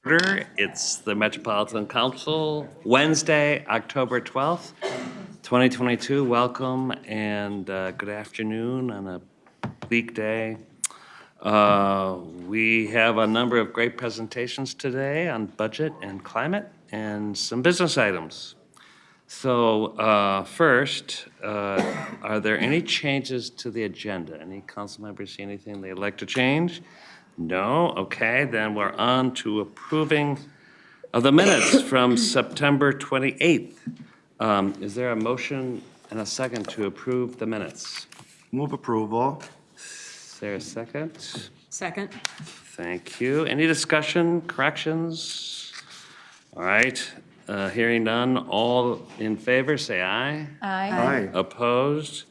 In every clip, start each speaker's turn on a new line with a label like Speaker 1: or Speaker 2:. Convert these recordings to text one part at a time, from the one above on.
Speaker 1: It's the Metropolitan Council, Wednesday, October 12th, 2022. Welcome and good afternoon on a weekday. We have a number of great presentations today on budget and climate and some business items. So first, are there any changes to the agenda? Any council members see anything they'd like to change? No? Okay, then we're on to approving of the minutes from September 28th. Is there a motion and a second to approve the minutes?
Speaker 2: Move approval.
Speaker 1: Is there a second?
Speaker 3: Second.
Speaker 1: Thank you. Any discussion, corrections? All right, hearing none, all in favor, say aye.
Speaker 2: Aye.
Speaker 1: Opposed?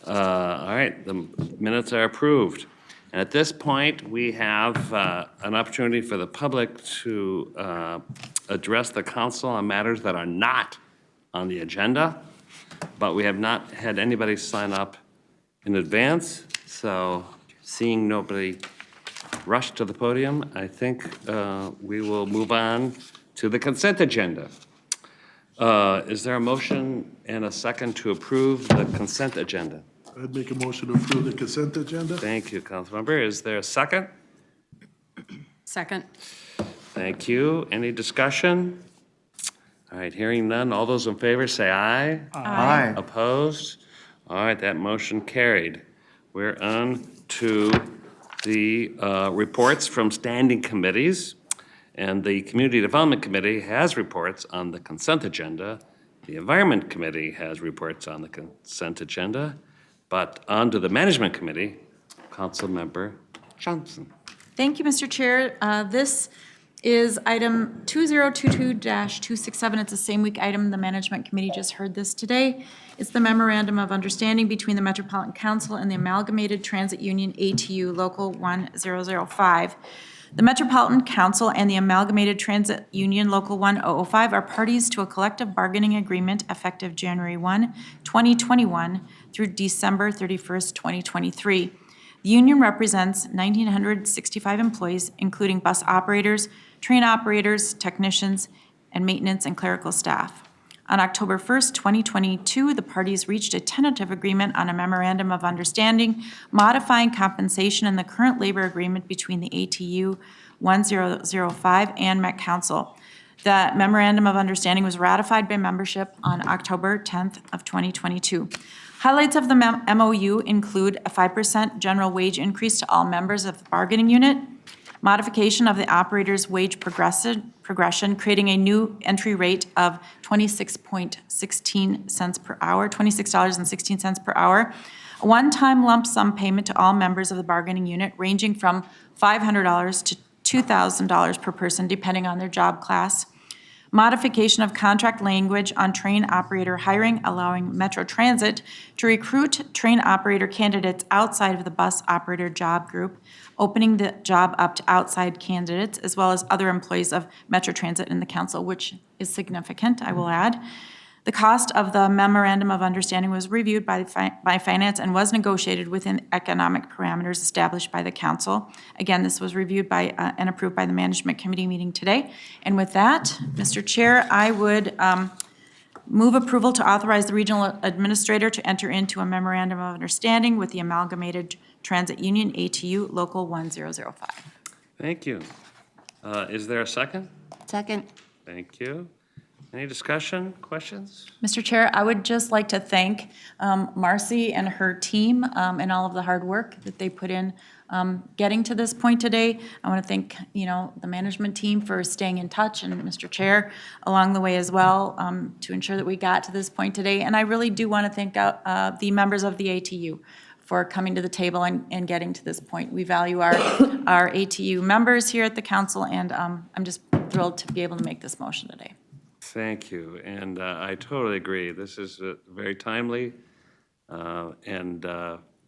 Speaker 1: All right, the minutes are approved. And at this point, we have an opportunity for the public to address the council on matters that are not on the agenda, but we have not had anybody sign up in advance. So seeing nobody rush to the podium, I think we will move on to the consent agenda. Is there a motion and a second to approve the consent agenda?
Speaker 4: I'd make a motion to approve the consent agenda.
Speaker 1: Thank you, Councilmember. Is there a second?
Speaker 3: Second.
Speaker 1: Thank you. Any discussion? All right, hearing none. All those in favor say aye.
Speaker 2: Aye.
Speaker 1: Opposed? All right, that motion carried. We're on to the reports from standing committees. And the Community Development Committee has reports on the consent agenda. The Environment Committee has reports on the consent agenda. But on to the Management Committee, Councilmember Thompson.
Speaker 5: Thank you, Mr. Chair. This is item 2022-267. It's the same week item. The Management Committee just heard this today. It's the Memorandum of Understanding between the Metropolitan Council and the Amalgamated Transit Union ATU Local 1005. The Metropolitan Council and the Amalgamated Transit Union Local 1005 are parties to a collective bargaining agreement effective January 1, 2021 through December 31st, 2023. The union represents 1,965 employees, including bus operators, train operators, technicians, and maintenance and clerical staff. On October 1st, 2022, the parties reached a tentative agreement on a memorandum of understanding modifying compensation in the current labor agreement between the ATU 1005 and Met Council. The memorandum of understanding was ratified by membership on October 10th of 2022. Highlights of the MOU include a 5% general wage increase to all members of the bargaining unit, modification of the operator's wage progression, creating a new entry rate of $26.16 per hour, $26.16 per hour, a one-time lump sum payment to all members of the bargaining unit ranging from $500 to $2,000 per person depending on their job class, modification of contract language on train operator hiring, allowing Metro Transit to recruit train operator candidates outside of the bus operator job group, opening the job up to outside candidates as well as other employees of Metro Transit in the council, which is significant, I will add. The cost of the memorandum of understanding was reviewed by finance and was negotiated within economic parameters established by the council. Again, this was reviewed by and approved by the management committee meeting today. And with that, Mr. Chair, I would move approval to authorize the regional administrator to enter into a memorandum of understanding with the Amalgamated Transit Union ATU Local 1005.
Speaker 1: Thank you. Is there a second?
Speaker 3: Second.
Speaker 1: Thank you. Any discussion, questions?
Speaker 5: Mr. Chair, I would just like to thank Marcy and her team and all of the hard work that they put in getting to this point today. I want to thank, the management team for staying in touch and Mr. Chair along the way as well to ensure that we got to this point today. And I really do want to thank the members of the ATU for coming to the table and getting to this point. We value our ATU members here at the council, and I'm just thrilled to be able to make this motion today.
Speaker 1: Thank you, and I totally agree. This is very timely, and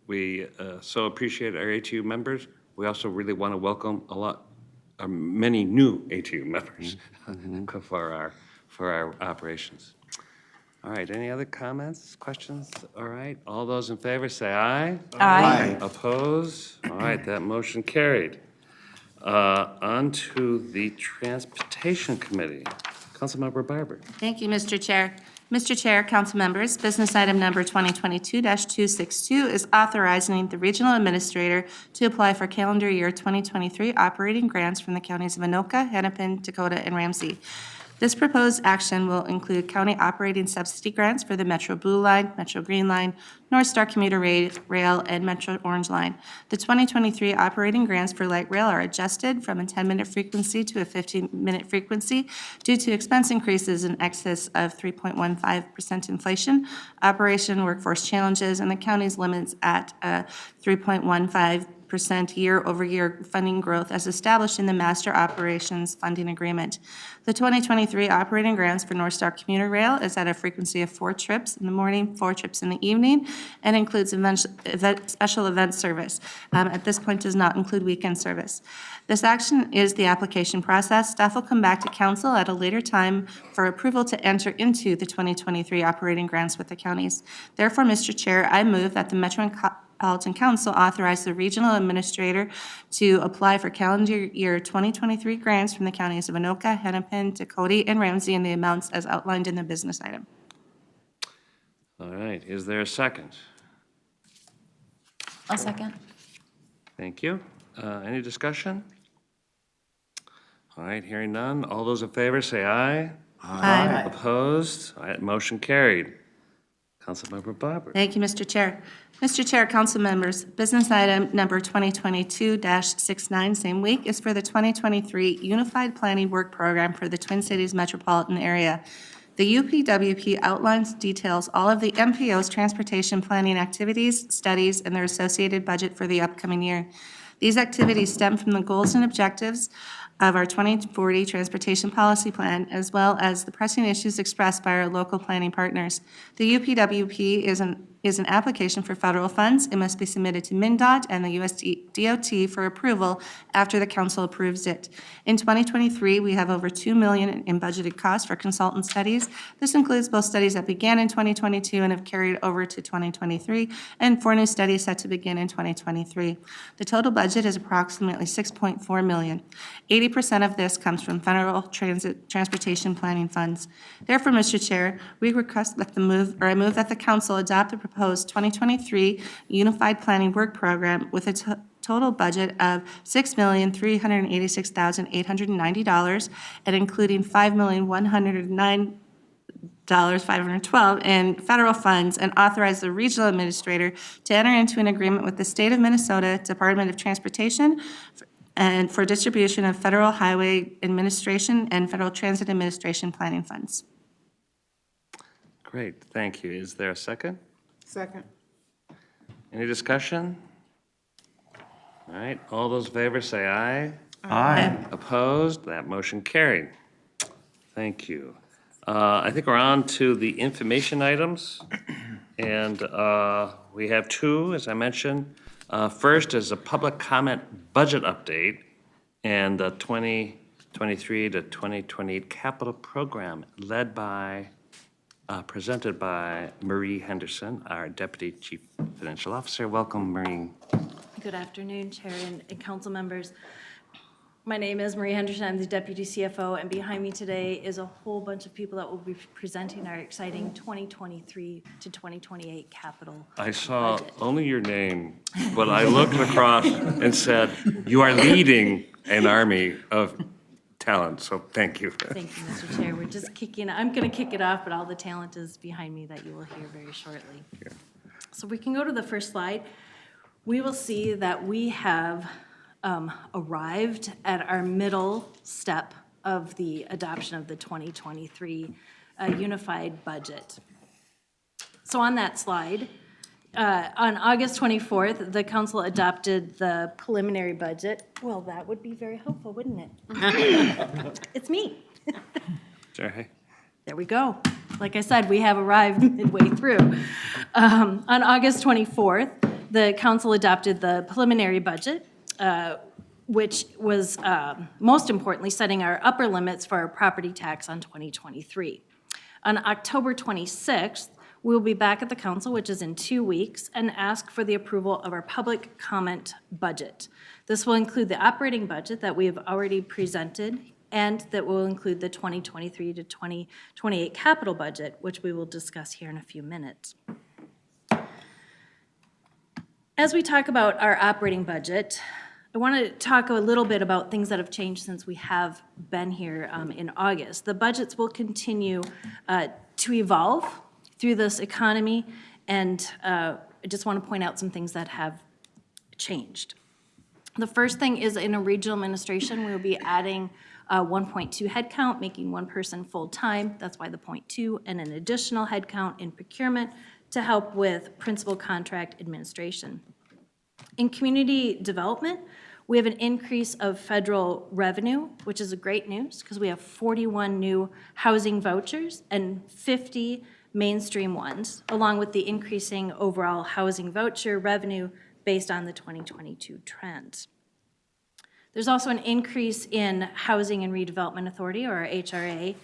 Speaker 1: we so appreciate our ATU members. We also really want to welcome many new ATU members for our operations. All right, any other comments, questions? All right, all those in favor say aye.
Speaker 5: Aye.
Speaker 1: Oppose? All right, that motion carried. On to the Transportation Committee. Councilmember Barber.
Speaker 6: Thank you, Mr. Chair. Mr. Chair, council members, business item number 2022-262 is authorizing the regional administrator to apply for calendar year 2023 operating grants from the counties of Anoka, Hennepin, Dakota, and Ramsey. This proposed action will include county operating subsidy grants for the Metro Blue Line, Metro Green Line, North Star Commuter Rail, and Metro Orange Line. The 2023 operating grants for light rail are adjusted from a 10-minute frequency to a 15-minute frequency due to expense increases in excess of 3.15% inflation, operation workforce challenges, and the county's limits at 3.15% year-over-year funding growth as established in the Master Operations Funding Agreement. The 2023 operating grants for North Star Commuter Rail is at a frequency of 4 trips in the morning, 4 trips in the evening, and includes special event service. At this point, does not include weekend service. This action is the application process. Staff will come back to council at a later time for approval to enter into the 2023 operating grants with the counties. Therefore, Mr. Chair, I move that the Metropolitan Council authorize the regional administrator to apply for calendar year 2023 grants from the counties of Anoka, Hennepin, Dakota, and Ramsey in the amounts as outlined in the business item.
Speaker 1: All right, is there a second?
Speaker 5: I'll second.
Speaker 1: Thank you. Any discussion? All right, hearing none. All those in favor say aye.
Speaker 6: Aye.
Speaker 1: Opposed? All right, motion carried. Councilmember Barber.
Speaker 6: Thank you, Mr. Chair. Mr. Chair, council members, business item number 2022-69, same week, is for the 2023 Unified Planning Work Program for the Twin Cities metropolitan area. The UPWP outlines, details all of the MPO's transportation planning activities, studies, and their associated budget for the upcoming year. These activities stem from the goals and objectives of our 2040 Transportation Policy Plan, as well as the pressing issues expressed by our local planning partners. The UPWP is an application for federal funds. It must be submitted to MnDOT and the US DOT for approval after the council approves it. In 2023, we have over $2 million in budgeted costs for consultant studies. This includes both studies that began in 2022 and have carried over to 2023, and 4 new studies set to begin in 2023. The total budget is approximately $6.4 million. 80% of this comes from federal transportation planning funds. Therefore, Mr. Chair, we request that I move that the council adopt the proposed 2023 Unified Planning Work Program with a total budget of $6,386,890 and including $5,109,512 in federal funds, and authorize the regional administrator to enter into an agreement with the State of Minnesota Department of Transportation and for distribution of Federal Highway Administration and Federal Transit Administration planning funds.
Speaker 1: Great, thank you. Is there a second?
Speaker 3: Second.
Speaker 1: Any discussion? All right, all those in favor say aye.
Speaker 2: Aye.
Speaker 1: Opposed? That motion carried. Thank you. I think we're on to the information items, and we have 2, as I mentioned. First is a public comment budget update and the 2023 to 2028 capital program led by, presented by Marie Henderson, our Deputy Chief Financial Officer. Welcome, Marie.
Speaker 7: Good afternoon, Chair and council members. My name is Marie Henderson. I'm the Deputy CFO, and behind me today is a whole bunch of people that will be presenting our exciting 2023 to 2028 capital
Speaker 1: I saw
Speaker 7: budget.
Speaker 1: only your name, but I looked across and said, you are leading an army of talent, so thank you.
Speaker 7: Thank you, Mr. Chair. We're just I'm going to kick it off, but all the talent is behind me that you will hear very shortly.
Speaker 1: Yeah.
Speaker 7: So we can go to the first slide. We will see that we have arrived at our middle step of the adoption of the 2023 unified budget. So on that slide, on August 24th, the council adopted the preliminary budget. Well, that would be very helpful, wouldn't it? It's me.
Speaker 1: Sure.
Speaker 7: There we go. Like I said, we have arrived midway through. On August 24th, the council adopted the preliminary budget, which was most importantly setting our upper limits for our property tax on 2023. On October 26th, We will be back at the council, which is in 2 weeks, and ask for the approval of our public comment budget. This will include the operating budget that we have already presented, and that will include the 2023 to 2028 capital budget, which we will discuss here in a few minutes. As we talk about our operating budget, I want to talk a little bit about things that have changed since we have been here in August. The budgets will continue to evolve through this economy, and I just want to point out some things that have changed. The first thing is in a regional administration, we will be adding 1.2 headcount, making one person full-time, that's why the 0.2, and an additional headcount in procurement to help with principal contract administration. In community development, we have an increase of federal revenue, which is a great news because we have 41 new housing vouchers and 50 mainstream ones, along with the increasing overall housing voucher revenue based on the 2022 trends. There's also an increase in Housing and Redevelopment Authority, or HRA,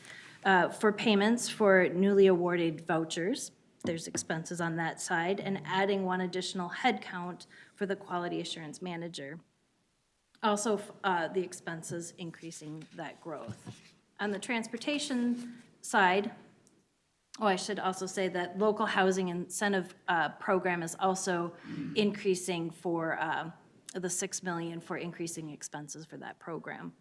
Speaker 7: for payments for newly awarded vouchers. There's expenses on that side, and adding one additional headcount for the Quality Assurance Manager. Also, the expenses increasing that growth. On the transportation side, I should also say that local housing incentive program is also increasing for the $6 million for increasing expenses for that program.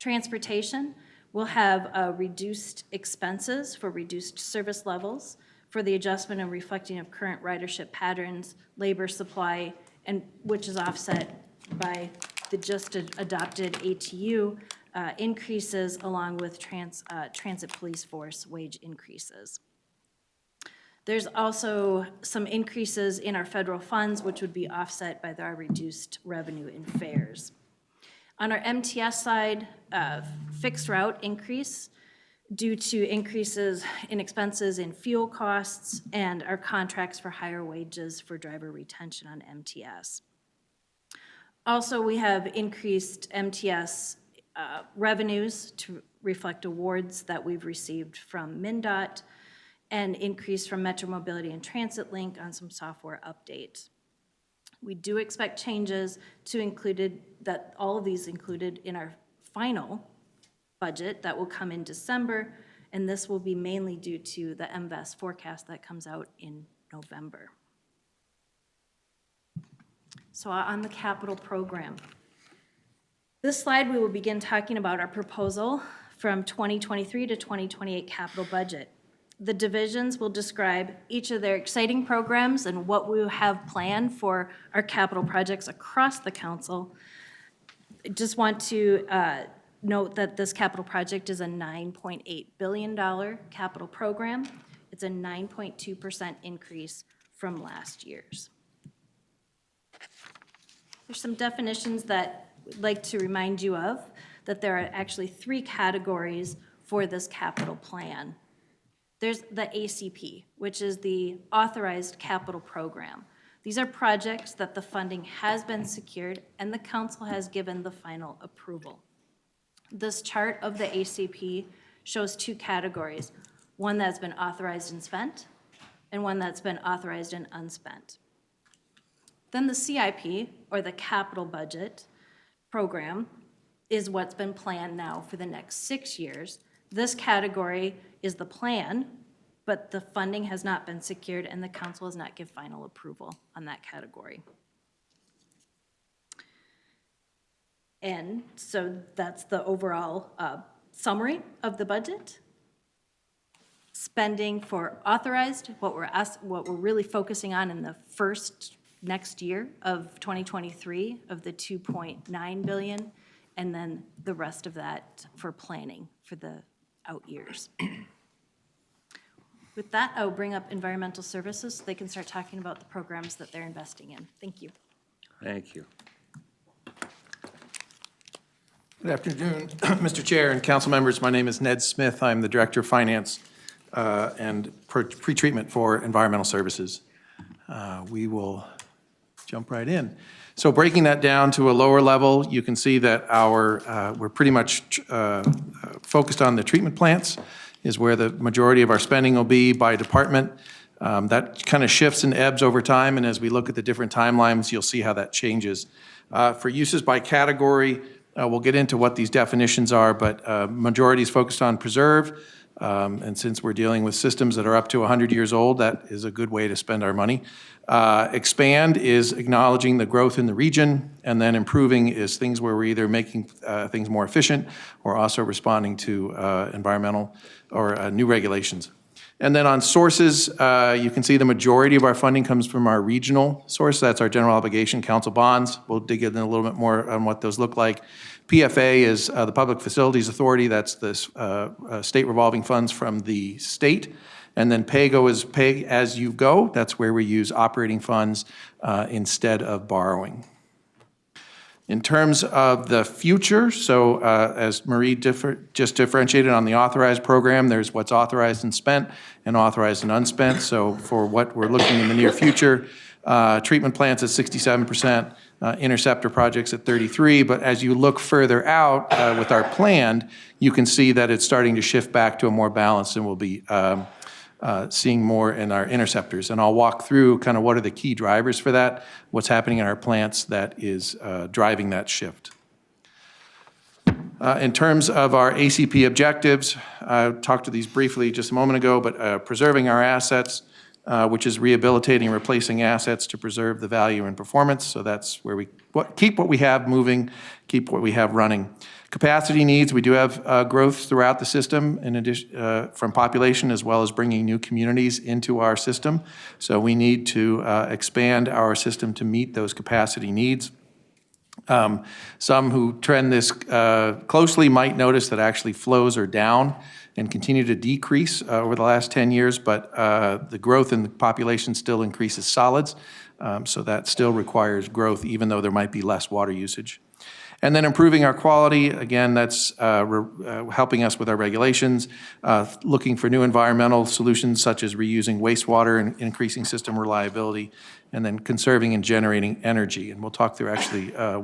Speaker 7: Transportation will have reduced expenses for reduced service levels for the adjustment and reflecting of current ridership patterns, labor supply, and which is offset by the just adopted ATU increases along with transit police force wage increases. There's also some increases in our federal funds, which would be offset by our reduced revenue in fares. On our MTS side, fixed route increase due to increases in expenses in fuel costs and our contracts for higher wages for driver retention on MTS. Also, we have increased MTS revenues to reflect awards that we've received from MnDOT and increase from Metro Mobility and Transit Link on some software updates. We do expect changes to all of these included in our final budget that will come in December, and this will be mainly due to the MVES forecast that comes out in November. So on the capital program. This slide, we will begin talking about our proposal from 2023 to 2028 capital budget. The divisions will describe each of their exciting programs and what we have planned for our capital projects across the council. I just want to note that this capital project is a $9.8 billion capital program. It's a 9.2% increase from last year's. There's some definitions that I'd like to remind you of, that there are actually 3 categories for this capital plan. There's the ACP, which is the authorized capital program. These are projects that the funding has been secured and the council has given the final approval. This chart of the ACP shows 2 categories, one that's been authorized and spent, and one that's been authorized and unspent. Then the CIP, or the capital budget program, is what's been planned now for the next 6 years. This category is the plan, but the funding has not been secured and the council has not given final approval on that category. And so that's the overall summary of the budget. Spending for authorized, what we're really focusing on in the next year of 2023 of the $2.9 billion, and then the rest of that for planning for the out years. With that, I'll bring up environmental services so they can start talking about the programs that they're investing in. Thank you.
Speaker 1: Thank you.
Speaker 8: Good afternoon, Mr. Chair and council members. My name is Ned Smith. I'm the Director of Finance and Pretreatment for Environmental Services. We will jump right in. So breaking that down to a lower level, you can see that we're pretty much focused on the treatment plants is where the majority of our spending will be by department. That kind of shifts and ebbs over time, and as we look at the different timelines, you'll see how that changes. For uses by category, we'll get into what these definitions are, but majority is focused on preserve. And since we're dealing with systems that are up to 100 years old, that is a good way to spend our money. Expand is acknowledging the growth in the region, and then improving is things where we're either making things more efficient or also responding to environmental or new regulations. And then on sources, you can see the majority of our funding comes from our regional source. That's our general obligation council bonds. We'll dig in a little bit more on what those look like. PFA is the Public Facilities Authority. That's the state revolving funds from the state. And then PAYGO is pay as you go. That's where we use operating funds instead of borrowing. In terms of the future, so as Marie just differentiated on the authorized program, there's what's authorized and spent and authorized and unspent. So for what we're looking in the near future, treatment plants at 67%, interceptor projects at 33%. But as you look further out with our plan, you can see that it's starting to shift back to a more balanced, and we'll be seeing more in our interceptors. And I'll walk through kind of what are the key drivers for that, what's happening in our plants that is driving that shift. In terms of our ACP objectives, I talked to these briefly just a moment ago, but preserving our assets, which is rehabilitating and replacing assets to preserve the value and performance. So that's where we keep what we have moving, keep what we have running. Capacity needs, we do have growth throughout the system in addition from population, as well as bringing new communities into our system. So we need to expand our system to meet those capacity needs. Some who trend this closely might notice that actually flows are down and continue to decrease over the last 10 years, but the growth in the population still increases solids. So that still requires growth, even though there might be less water usage. And then improving our quality, again, that's helping us with our regulations, looking for new environmental solutions such as reusing wastewater and increasing system reliability, and then conserving and generating energy. And we'll talk through actually a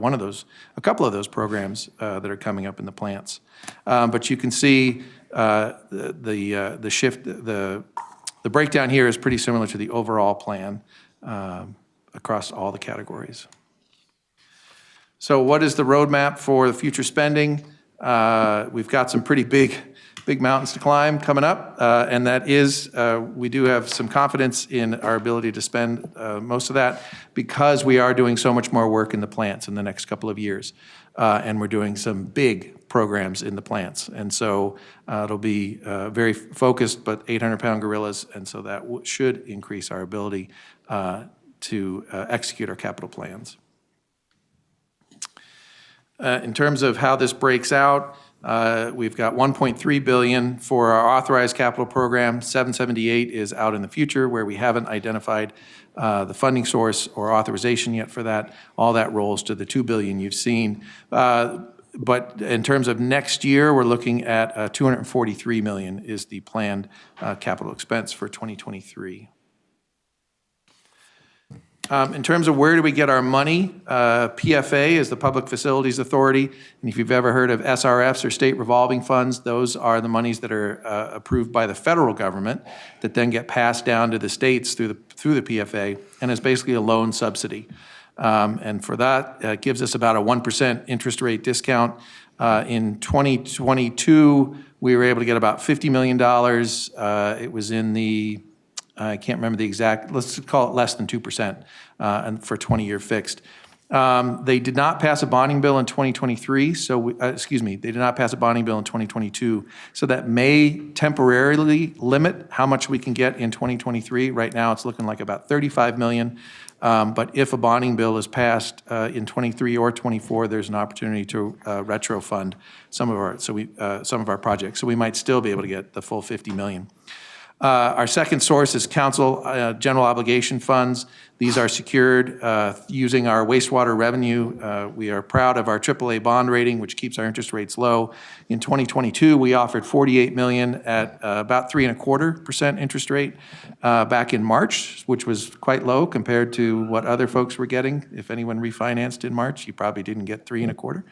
Speaker 8: couple of those programs that are coming up in the plants. But you can see the shift, the breakdown here is pretty similar to the overall plan across all the categories. So what is the roadmap for the future spending? We've got some pretty big mountains to climb coming up, and that is, we do have some confidence in our ability to spend most of that because we are doing so much more work in the plants in the next couple of years. And we're doing some big programs in the plants. And so it'll be very focused, but 800-pound gorillas, and so that should increase our ability to execute our capital plans. In terms of how this breaks out, we've got $1.3 billion for our authorized capital program. $778 is out in the future where we haven't identified the funding source or authorization yet for that. All that rolls to the $2 billion you've seen. But in terms of next year, we're looking at $243 million is the planned capital expense for 2023. In terms of where do we get our money, PFA is the Public Facilities Authority, and if you've ever heard of SRFs or state revolving funds, those are the monies that are approved by the federal government that then get passed down to the states through the PFA, and it's basically a loan subsidy. And for that, it gives us about a 1% interest rate discount. In 2022, we were able to get about $50 million. It was in the I can't remember the exact, let's call it less than 2% and for 20-year fixed. They did not pass a bonding bill in 2023, so, they did not pass a bonding bill in 2022, so that may temporarily limit how much we can get in 2023. Right now, it's looking like about $35 million, but if a bonding bill is passed in 23 or 24, there's an opportunity to retro fund some of our projects, so we might still be able to get the full $50 million. Our second source is council general obligation funds. These are secured using our wastewater revenue. We are proud of our AAA bond rating, which keeps our interest rates low. In 2022, we offered $48 million at about 3.25% interest rate back in March, which was quite low compared to what other folks were getting. If anyone refinanced in March, you probably didn't get 3.25%.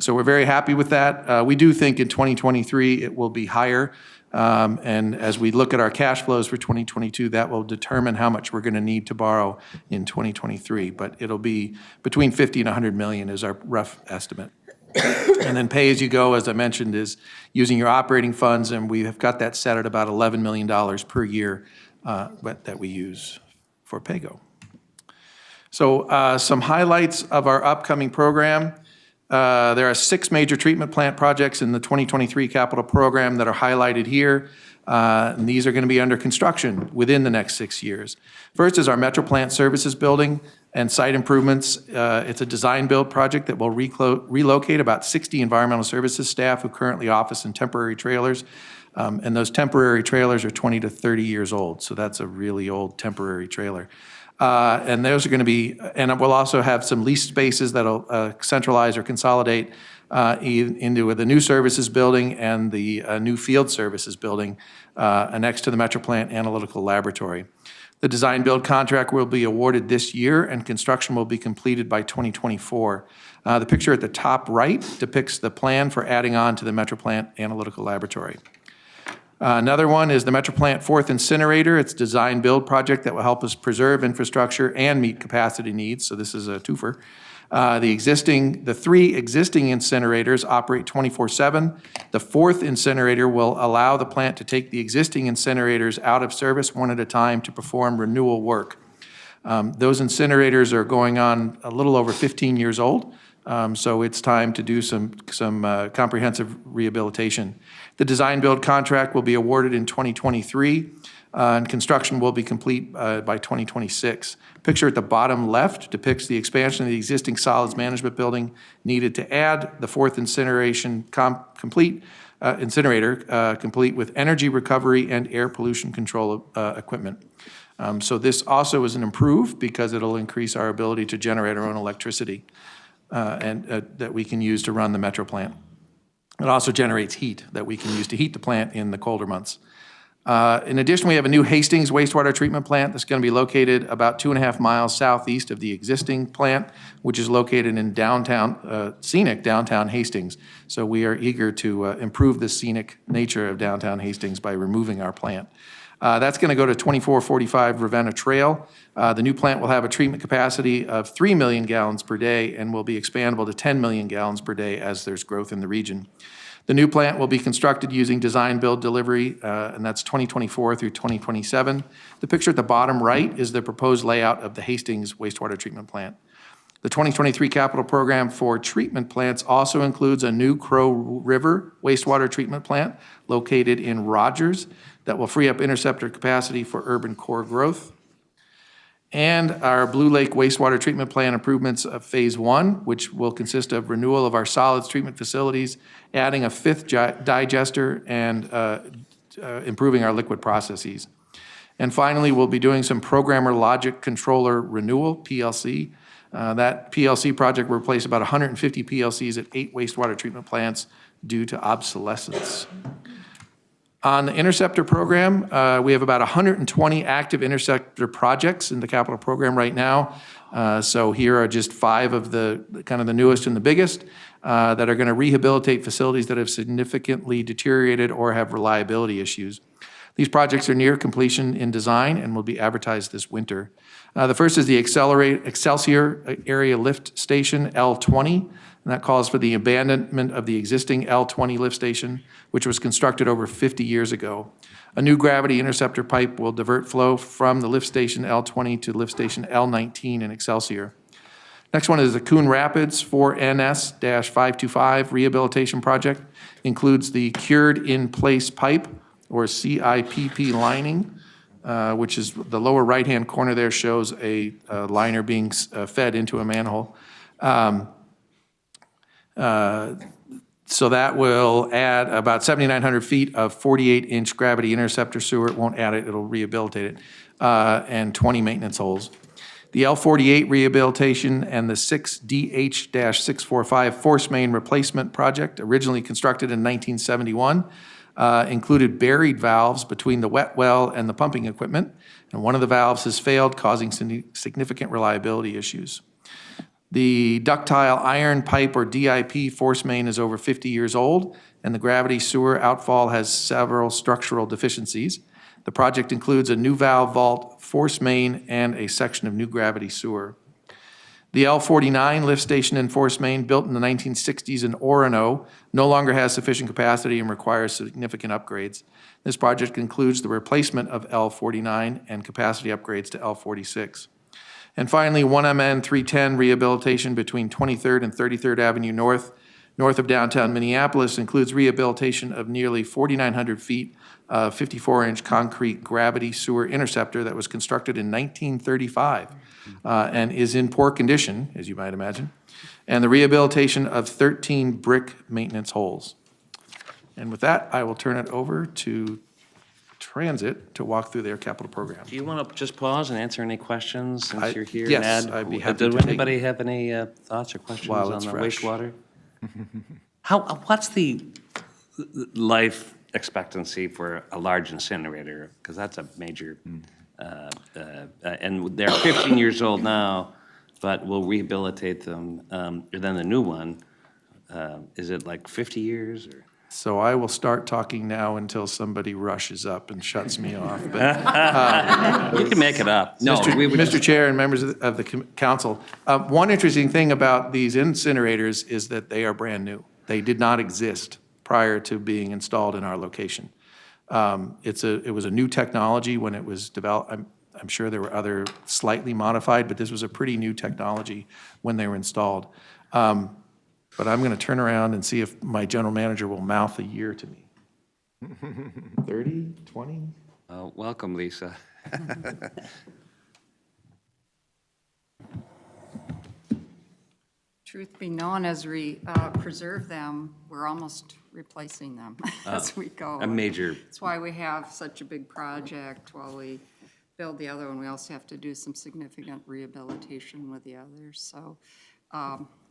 Speaker 8: So we're very happy with that. We do think in 2023 it will be higher. And as we look at our cash flows for 2022, that will determine how much we're going to need to borrow in 2023. But it'll be between 50 and 100 million is our rough estimate. And then pay-as-you-go, as I mentioned, is using your operating funds, and we have got that set at about $11 million per year that we use for PAYGO. So some highlights of our upcoming program. There are 6 major treatment plant projects in the 2023 capital program that are highlighted here. And these are going to be under construction within the next 6 years. First is our Metroplant services building and site improvements. It's a design build project that will relocate about 60 environmental services staff who currently office in temporary trailers. And those temporary trailers are 20 to 30 years old. So that's a really old temporary trailer. And those are going to be, and we'll also have some leased spaces that'll centralize or consolidate into the new services building and the new field services building next to the Metroplant Analytical Laboratory. The design build contract will be awarded this year and construction will be completed by 2024. The picture at the top right depicts the plan for adding on to the Metroplant Analytical Laboratory. Another one is the Metroplant 4th Incinerator. It's a design build project that will help us preserve infrastructure and meet capacity needs, so this is a twofer. The 3 existing incinerators operate 24/7. The 4th incinerator will allow the plant to take the existing incinerators out of service one at a time to perform renewal work. Those incinerators are going on a little over 15 years old, so it's time to do some comprehensive rehabilitation. The design build contract will be awarded in 2023, and construction will be complete by 2026. Picture at the bottom left depicts the expansion of the existing solids management building needed to add the 4th incinerator complete with energy recovery and air pollution control equipment. So this also is an improve because it'll increase our ability to generate our own electricity and that we can use to run the Metroplant. It also generates heat that we can use to heat the plant in the colder months. In addition, we have a new Hastings wastewater treatment plant that's going to be located about 2.5 miles southeast of the existing plant, which is located in scenic downtown Hastings. So we are eager to improve the scenic nature of downtown Hastings by removing our plant. That's going to go to 2445 Ravenna Trail. The new plant will have a treatment capacity of 3 million gallons per day and will be expandable to 10 million gallons per day as there's growth in the region. The new plant will be constructed using design build delivery, and that's 2024 through 2027. The picture at the bottom right is the proposed layout of the Hastings wastewater treatment plant. The 2023 capital program for treatment plants also includes a new Crow River wastewater treatment plant located in Rogers that will free up interceptor capacity for urban core growth. And our Blue Lake wastewater treatment plant improvements of phase 1, which will consist of renewal of our solids treatment facilities, adding a 5th digester, and improving our liquid processes. And finally, we'll be doing some programmer logic controller renewal, PLC. That PLC project will replace about 150 PLCs at 8 wastewater treatment plants due to obsolescence. On the Interceptor program, we have about 120 active Interceptor projects in the capital program right now. So here are just 5 of the kind of the newest and the biggest that are going to rehabilitate facilities that have significantly deteriorated or have reliability issues. These projects are near completion in design and will be advertised this winter. The first is the Excelsior Area Lift Station, L20. And that calls for the abandonment of the existing L20 lift station, which was constructed over 50 years ago. A new gravity interceptor pipe will divert flow from the lift station L20 to lift station L19 in Excelsior. Next one is the Coon Rapids 4NS-525 rehabilitation project. Includes the cured in place pipe, or CIPP lining, which is the lower right-hand corner there shows a liner being fed into a manhole. So that will add about 7,900 feet of 48-inch gravity interceptor sewer. It won't add it, it'll rehabilitate it, and 20 maintenance holes. The L48 rehabilitation and the 6DH-645 force main replacement project, originally constructed in 1971, included buried valves between the wet well and the pumping equipment, and one of the valves has failed, causing significant reliability issues. The ductile iron pipe, or DIP, force main is over 50 years old, and the gravity sewer outfall has several structural deficiencies. The project includes a new valve vault, force main, and a section of new gravity sewer. The L49 lift station and force main, built in the 1960s in Orono, no longer has sufficient capacity and requires significant upgrades. This project includes the replacement of L49 and capacity upgrades to L46. And finally, 1MN 310 rehabilitation between 23rd and 33rd Avenue North of downtown Minneapolis includes rehabilitation of nearly 4,900 feet of 54-inch concrete gravity sewer interceptor that was constructed in 1935 and is in poor condition, as you might imagine, and the rehabilitation of 13 brick maintenance holes. And with that, I will turn it over to Transit to walk through their capital program.
Speaker 1: Do you want to just pause and answer any questions since you're here,
Speaker 8: yes,
Speaker 1: Ned?
Speaker 8: I'd be happy
Speaker 1: Did
Speaker 8: to take-
Speaker 1: anybody have any thoughts or questions
Speaker 8: While
Speaker 1: on
Speaker 8: it's
Speaker 1: the
Speaker 8: fresh.
Speaker 1: wastewater? What's the life expectancy for a large incinerator? Because that's a major, and they're 15 years old now, but we'll rehabilitate them. And then the new one, is it like 50 years or?
Speaker 8: So I will start talking now until somebody rushes up and shuts me off. But
Speaker 1: You can make it up. No, we would
Speaker 8: Mr. Chair and members of the council, one interesting thing about these incinerators is that they are brand new. They did not exist prior to being installed in our location. It was a new technology when it was developed. I'm sure there were other slightly modified, but this was a pretty new technology when they were installed. But I'm going to turn around and see if my general manager will mouth a year to me. 30, 20?
Speaker 1: welcome, Lisa.
Speaker 3: Truth be known, as we preserve them, we're almost replacing them as we go.
Speaker 1: A major,
Speaker 3: That's why we have such a big project while we build the other one. We also have to do some significant rehabilitation with the others. So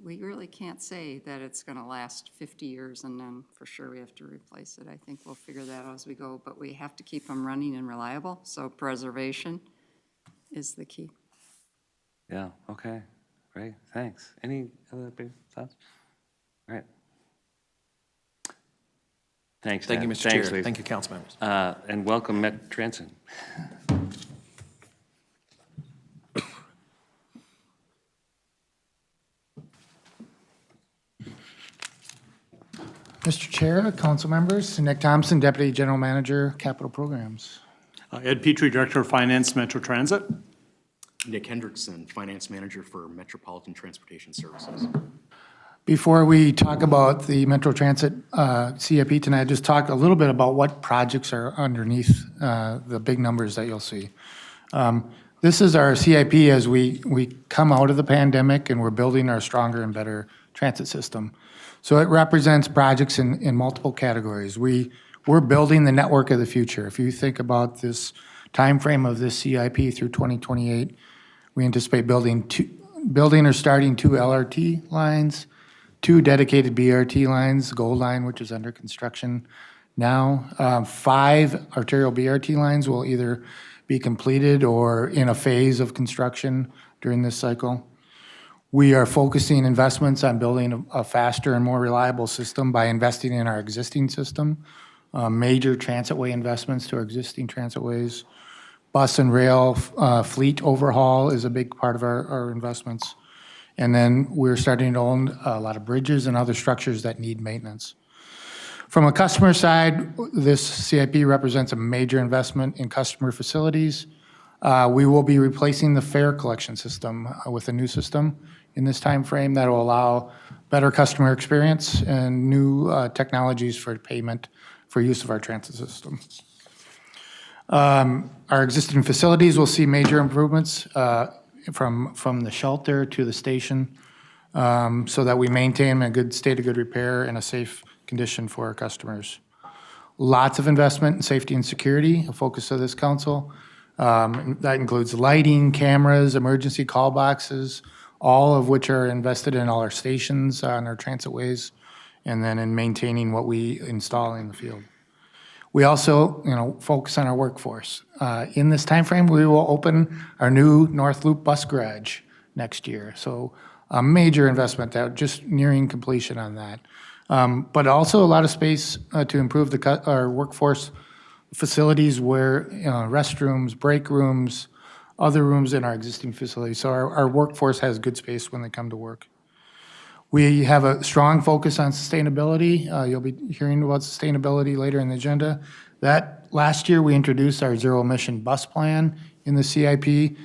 Speaker 3: we really can't say that it's going to last 50 years and then for sure we have to replace it. I think we'll figure that out as we go, but we have to keep them running and reliable. So preservation is the key.
Speaker 1: yeah, okay, great, thanks. Any other big thoughts? All right. Thanks,
Speaker 8: Thank you,
Speaker 1: Ned.
Speaker 8: Mr.
Speaker 1: Thanks,
Speaker 8: Chair.
Speaker 1: Lisa.
Speaker 8: Thank you, council members.
Speaker 1: And welcome, Met Transit.
Speaker 9: Mr. Chair, council members, Nick Thompson, Deputy General Manager, Capital Programs.
Speaker 10: Ed Petrie, Director of Finance, Metro Transit.
Speaker 11: Nick Hendrickson, Finance Manager for Metropolitan Transportation Services.
Speaker 9: Before we talk about the Metro Transit CIP tonight, just talk a little bit about what projects are underneath the big numbers that you'll see. This is our CIP as we come out of the pandemic and we're building our stronger and better transit system. So it represents projects in multiple categories. We're building the network of the future. If you think about this timeframe of this CIP through 2028, we anticipate building or starting 2 LRT lines, 2 dedicated BRT lines, Gold Line, which is under construction now. 5 arterial BRT lines will either be completed or in a phase of construction during this cycle. We are focusing investments on building a faster and more reliable system by investing in our existing system. Major transitway investments to our existing transitways. Bus and rail fleet overhaul is a big part of our investments. And then we're starting to own a lot of bridges and other structures that need maintenance. From a customer side, this CIP represents a major investment in customer facilities. We will be replacing the fare collection system with a new system in this time frame that will allow better customer experience and new technologies for payment for use of our transit system. Our existing facilities will see major improvements from the shelter to the station so that we maintain a good state of good repair and a safe condition for our customers. Lots of investment in safety and security, a focus of this council. That includes lighting, cameras, emergency call boxes, all of which are invested in all our stations on our transitways, and then in maintaining what we install in the field. We also, focus on our workforce. In this timeframe, we will open our new North Loop bus garage next year. So a major investment that just nearing completion on that. But also a lot of space to improve our workforce facilities where restrooms, break rooms, other rooms in our existing facilities. So our workforce has good space when they come to work. We have a strong focus on sustainability. You'll be hearing about sustainability later in the agenda. That last year, we introduced our zero-emission bus plan in the CIP.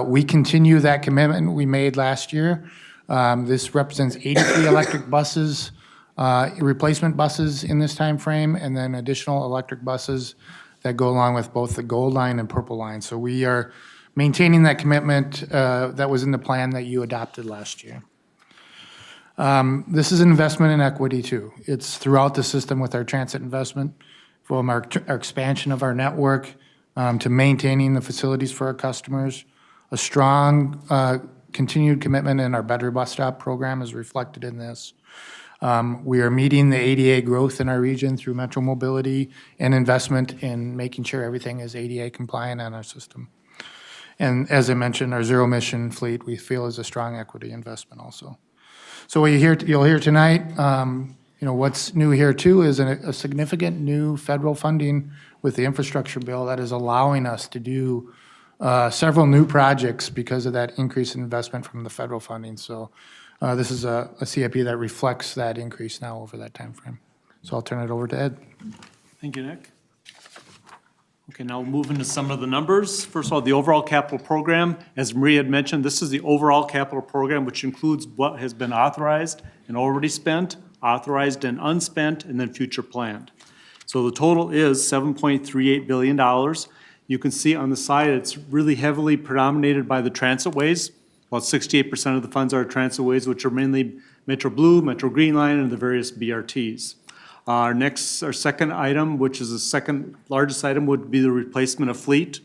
Speaker 9: We continue that commitment we made last year. This represents 83 electric buses, replacement buses in this time frame, and then additional electric buses that go along with both the gold line and purple line. So we are maintaining that commitment that was in the plan that you adopted last year. This is an investment in equity too. It's throughout the system with our transit investment, from our expansion of our network to maintaining the facilities for our customers. A strong continued commitment in our Better Bus Stop program is reflected in this. We are meeting the ADA growth in our region through metro mobility and investment in making sure everything is ADA compliant on our system. And as I mentioned, our zero emission fleet we feel is a strong equity investment also. So what you'll hear tonight, what's new here too is a significant new federal funding with the infrastructure bill that is allowing us to do several new projects because of that increase in investment from the federal funding. So this is a CIP that reflects that increase now over that time frame. So I'll turn it over to Ed.
Speaker 10: Thank you, Nick. Okay, now moving to some of the numbers. First of all, the overall capital program, as Maria had mentioned, this is the overall capital program, which includes what has been authorized and already spent, authorized and unspent, and then future planned. So the total is $7.38 billion. You can see on the side, it's really heavily predominated by the transitways. About 68% of the funds are transitways, which are mainly Metro Blue, Metro Green Line, and the various BRTs. Our second item, which is the second largest item, would be the replacement of fleet,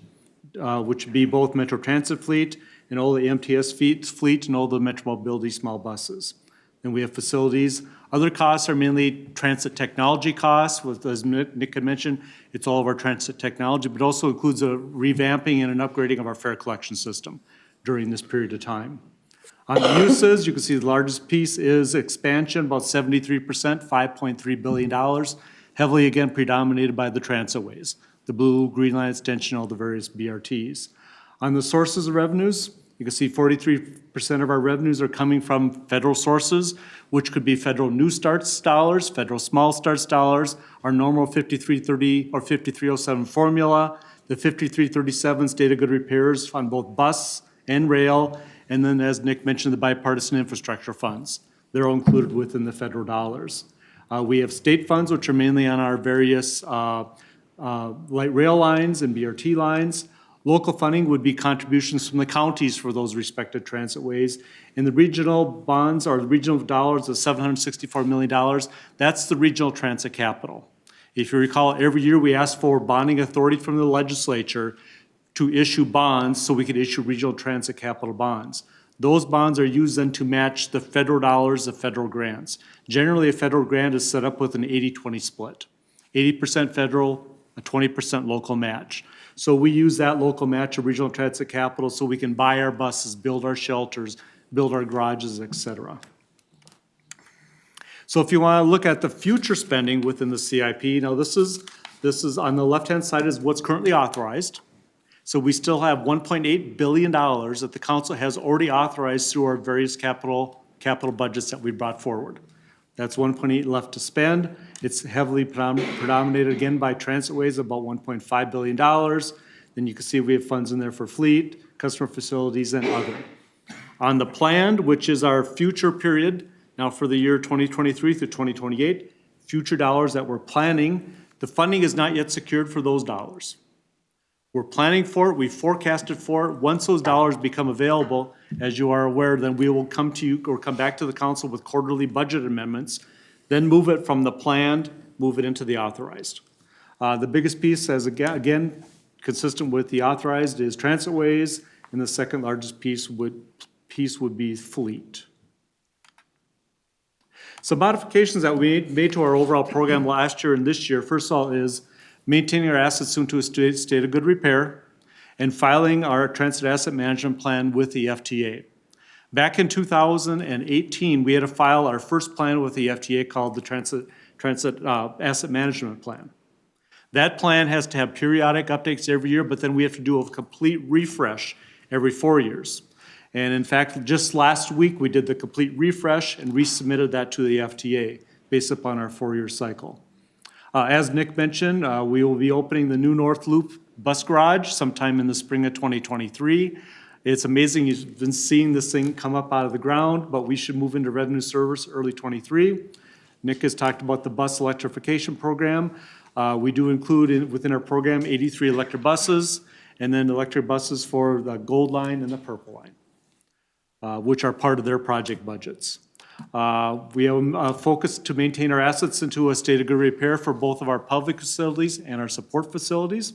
Speaker 10: which would be both Metro Transit fleet and all the Mts fleet and all the Metro Mobility small buses. Then we have facilities. Other costs are mainly transit technology costs, as Nick had mentioned, it's all of our transit technology, but also includes a revamping and an upgrading of our fare collection system during this period of time. On the uses, you can see the largest piece is expansion, about 73%, $5.3 billion, heavily again predominated by the transitways, the Blue, Green Line extension, all the various BRTs. On the sources of revenues, you can see 43% of our revenues are coming from federal sources, which could be federal new starts dollars, federal small starts dollars, our normal 5330 or 5307 formula, the 5337 state of good repairs on both bus and rail, and then, as Nick mentioned, the bipartisan infrastructure funds. They're all included within the federal dollars. We have state funds, which are mainly on our various light rail lines and BRT lines. Local funding would be contributions from the counties for those respective transitways. And the regional bonds or the regional dollars of $764 million, that's the regional transit capital. If you recall, every year we ask for bonding authority from the legislature to issue bonds so we could issue regional transit capital bonds. Those bonds are used then to match the federal dollars of federal grants. Generally, a federal grant is set up with an 80-20 split. 80% federal, a 20% local match. So we use that local match of regional transit capital so we can buy our buses, build our shelters, build our garages, et cetera. So if you want to look at the future spending within the CIP, now this is on the left-hand side is what's currently authorized. So we still have $1.8 billion that the council has already authorized through our various capital budgets that we brought forward. That's 1.8 left to spend. It's heavily predominated again by transitways, about $1.5 billion. Then you can see we have funds in there for fleet, customer facilities, and other. On the planned, which is our future period, now for the year 2023 through 2028, future dollars that we're planning, the funding is not yet secured for those dollars. We're planning for it, we forecasted for it. Once those dollars become available, as you are aware, then we will come to you or come back to the council with quarterly budget amendments, then move it from the planned, move it into the authorized. The biggest piece, as again, consistent with the authorized, is transitways, and the second largest piece would be fleet. Some modifications that we made to our overall program last year and this year, first of all, is maintaining our assets into a state of good repair, and filing our transit asset management plan with the FTA. Back in 2018, we had to file our first plan with the FTA called the Transit Asset Management Plan. That plan has to have periodic updates every year, but then we have to do a complete refresh every 4 years. And in fact, just last week, we did the complete refresh and resubmitted that to the FTA based upon our 4-year cycle. As Nick mentioned, we will be opening the new North Loop bus garage sometime in the spring of 2023. It's amazing, you've been seeing this thing come up out of the ground, but we should move into revenue service early '23. Nick has talked about the bus electrification program. We do include within our program 83 electric buses, and then electric buses for the Gold Line and the Purple Line, which are part of their project budgets. We have a focus to maintain our assets into a state of good repair for both of our public facilities and our support facilities.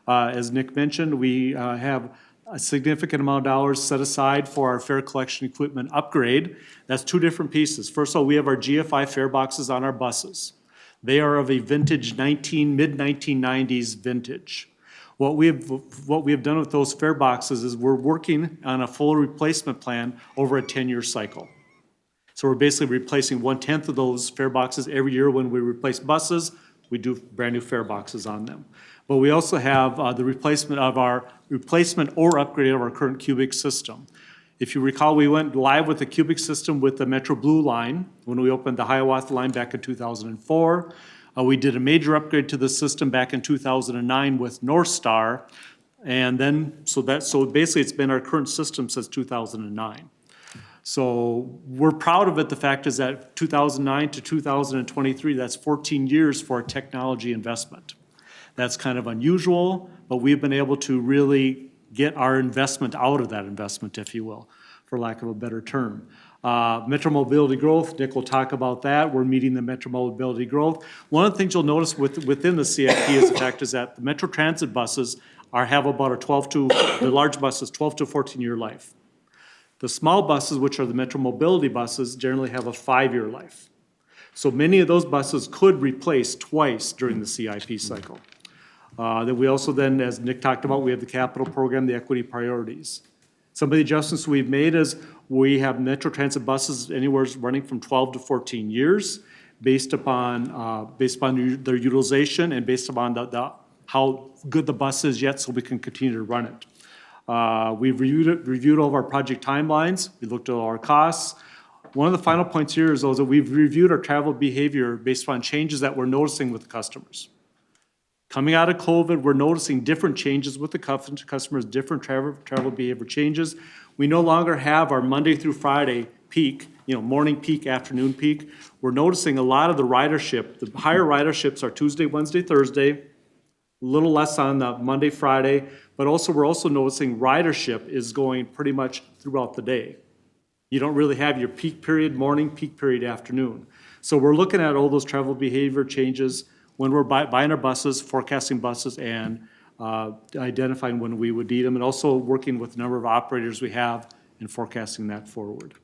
Speaker 10: As Nick mentioned, we have a significant amount of dollars set aside for our fare collection equipment upgrade. That's two different pieces. First of all, we have our Gfi Fare Boxes on our buses. They are of a vintage mid-1990s vintage. What we have done with those fare boxes is we're working on a full replacement plan over a 10-year cycle. So we're basically replacing 1/10 of those fare boxes every year. When we replace buses, we do brand new fare boxes on them. But we also have the replacement or upgrade of our current cubic system. If you recall, we went live with the cubic system with the Metro Blue line when we opened the Hiawatha line back in 2004. We did a major upgrade to the system back in 2009 with North Star. And then, so basically it's been our current system since 2009. So we're proud of it. The fact is that 2009 to 2023, that's 14 years for a technology investment. That's kind of unusual, but we've been able to really get our investment out of that investment, if you will, for lack of a better term. Metro mobility growth, Nick will talk about that. We're meeting the metro mobility growth. One of the things you'll notice within the CIP is the fact is that the Metro Transit buses have about the large buses, 12 to 14-year life. The small buses, which are the Metro mobility buses, generally have a 5-year life. So many of those buses could replace twice during the CIP cycle. That we also then, as Nick talked about, we have the capital program, the equity priorities. Some of the adjustments we've made is we have Metro Transit buses anywhere running from 12 to 14 years based upon their utilization and based upon how good the bus is yet so we can continue to run it. We've reviewed all of our project timelines. We looked at all our costs. One of the final points here is those that we've reviewed our travel behavior based on changes that we're noticing with the customers. Coming out of COVID, we're noticing different changes with the customers, different travel behavior changes. We no longer have our Monday through Friday peak, morning peak, afternoon peak. We're noticing a lot of the ridership. The higher riderships are Tuesday, Wednesday, Thursday, a little less on the Monday, Friday, but we're also noticing ridership is going pretty much throughout the day. You don't really have your peak period morning, peak period afternoon. So we're looking at all those travel behavior changes when we're buying our buses, forecasting buses, and identifying when we would need them, and also working with the number of operators we have and forecasting that forward.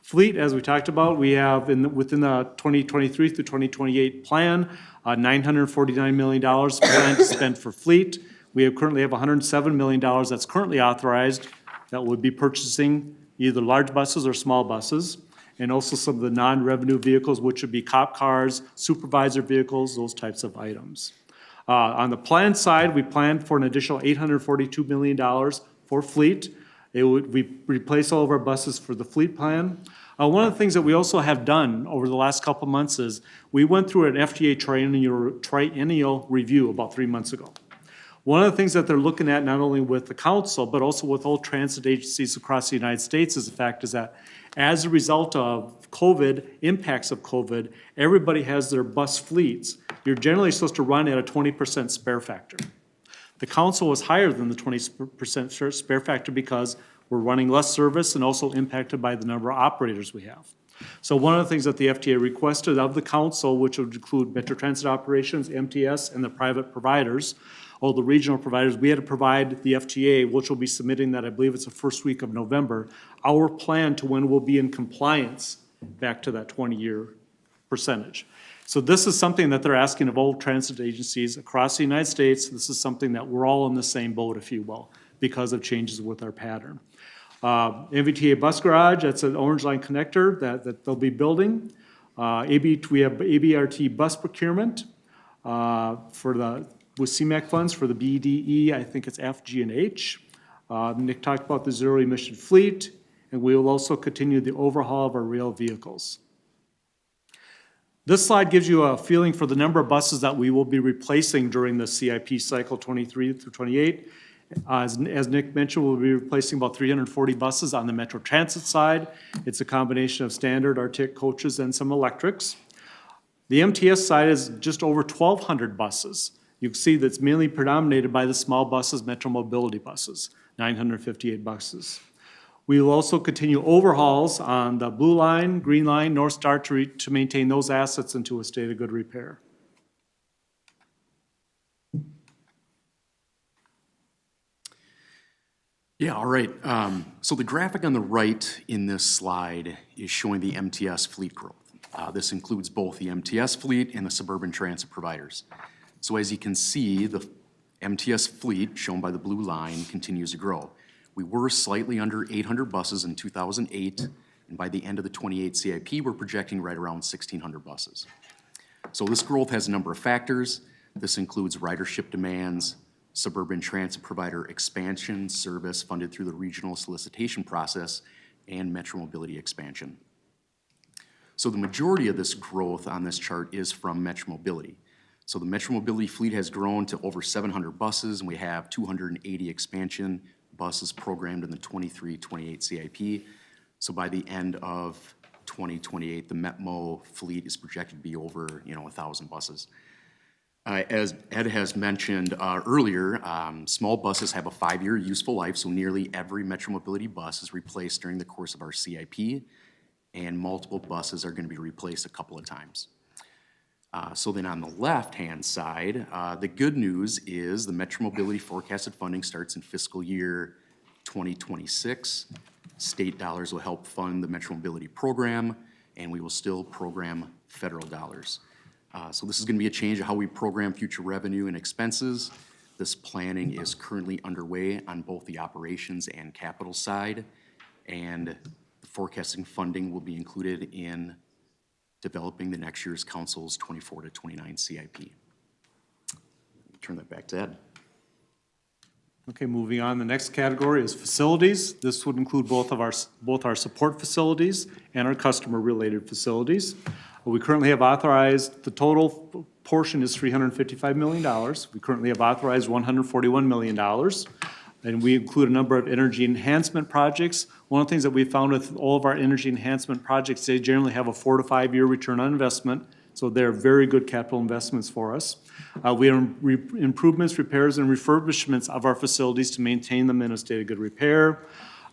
Speaker 10: Fleet, as we talked about, we have within the 2023 through 2028 plan, $949 million planned to spend for fleet. We currently have $107 million that's currently authorized that would be purchasing either large buses or small buses, and also some of the non-revenue vehicles, which would be cop cars, supervisor vehicles, those types of items. On the plan side, we planned for an additional $842 million for fleet. We replace all of our buses for the fleet plan. One of the things that we also have done over the last couple months is we went through an FTA triennial review about 3 months ago. One of the things that they're looking at, not only with the council, but also with all transit agencies across the United States, is the fact is that as a result of COVID, impacts of COVID, everybody has their bus fleets. You're generally supposed to run at a 20% spare factor. The council was higher than the 20% spare factor because we're running less service and also impacted by the number of operators we have. So one of the things that the FTA requested of the council, which would include Metro Transit operations, MTS, and the private providers, all the regional providers, we had to provide the FTA, which will be submitting that, I believe it's the first week of November, our plan to when we'll be in compliance back to that 20-year percentage. So this is something that they're asking of all transit agencies across the United States. This is something that we're all in the same boat, if you will, because of changes with our pattern. MVTA bus garage, that's an Orange Line connector that they'll be building. We have ABRT bus procurement with CMAQ funds for the B, D, E, I think it's F, G, and H. Nick talked about the zero emission fleet, and we will also continue the overhaul of our rail vehicles. This slide gives you a feeling for the number of buses that we will be replacing during the CIP cycle 23 through 28. As Nick mentioned, we'll be replacing about 340 buses on the Metro Transit side. It's a combination of standard Arctic coaches and some electrics. The MTS side is just over 1,200 buses. You can see that's mainly predominated by the small buses, Metro Mobility buses, 958 buses. We will also continue overhauls on the Blue Line, Green Line, North Star to maintain those assets into a state of good repair.
Speaker 11: Yeah, all right. So the graphic on the right in this slide is showing the MTS fleet growth. This includes both the MTS fleet and the suburban transit providers. So as you can see, the MTS fleet, shown by the blue line, continues to grow. We were slightly under 800 buses in 2008, and by the end of the 28 CIP, we're projecting right around 1,600 buses. So this growth has a number of factors. This includes ridership demands, suburban transit provider expansion, service funded through the regional solicitation process, and Metro Mobility expansion. So the majority of this growth on this chart is from Metro Mobility. So the Metro Mobility fleet has grown to over 700 buses, and we have 280 expansion buses programmed in the 23-28 CIP. So by the end of 2028, the Metmo fleet is projected to be over 1,000 buses. As Ed has mentioned earlier, small buses have a 5-year useful life, so nearly every Metro Mobility bus is replaced during the course of our CIP, and multiple buses are going to be replaced a couple of times. So then on the left-hand side, the good news is the Metro Mobility forecasted funding starts in fiscal year 2026. State dollars will help fund the Metro Mobility program, and we will still program federal dollars. So this is going to be a change of how we program future revenue and expenses. This planning is currently underway on both the operations and capital side, and the forecasting funding will be included in developing the next year's council's 24-29 CIP. Turn that back to Ed.
Speaker 10: Okay, moving on, the next category is facilities. This would include both our support facilities and our customer-related facilities. We currently have authorized, the total portion is $355 million. We currently have authorized $141 million. And we include a number of energy enhancement projects. One of the things that we found with all of our energy enhancement projects, they generally have a 4 to 5 year return on investment. So they're very good capital investments for us. We have improvements, repairs, and refurbishments of our facilities to maintain them in a state of good repair.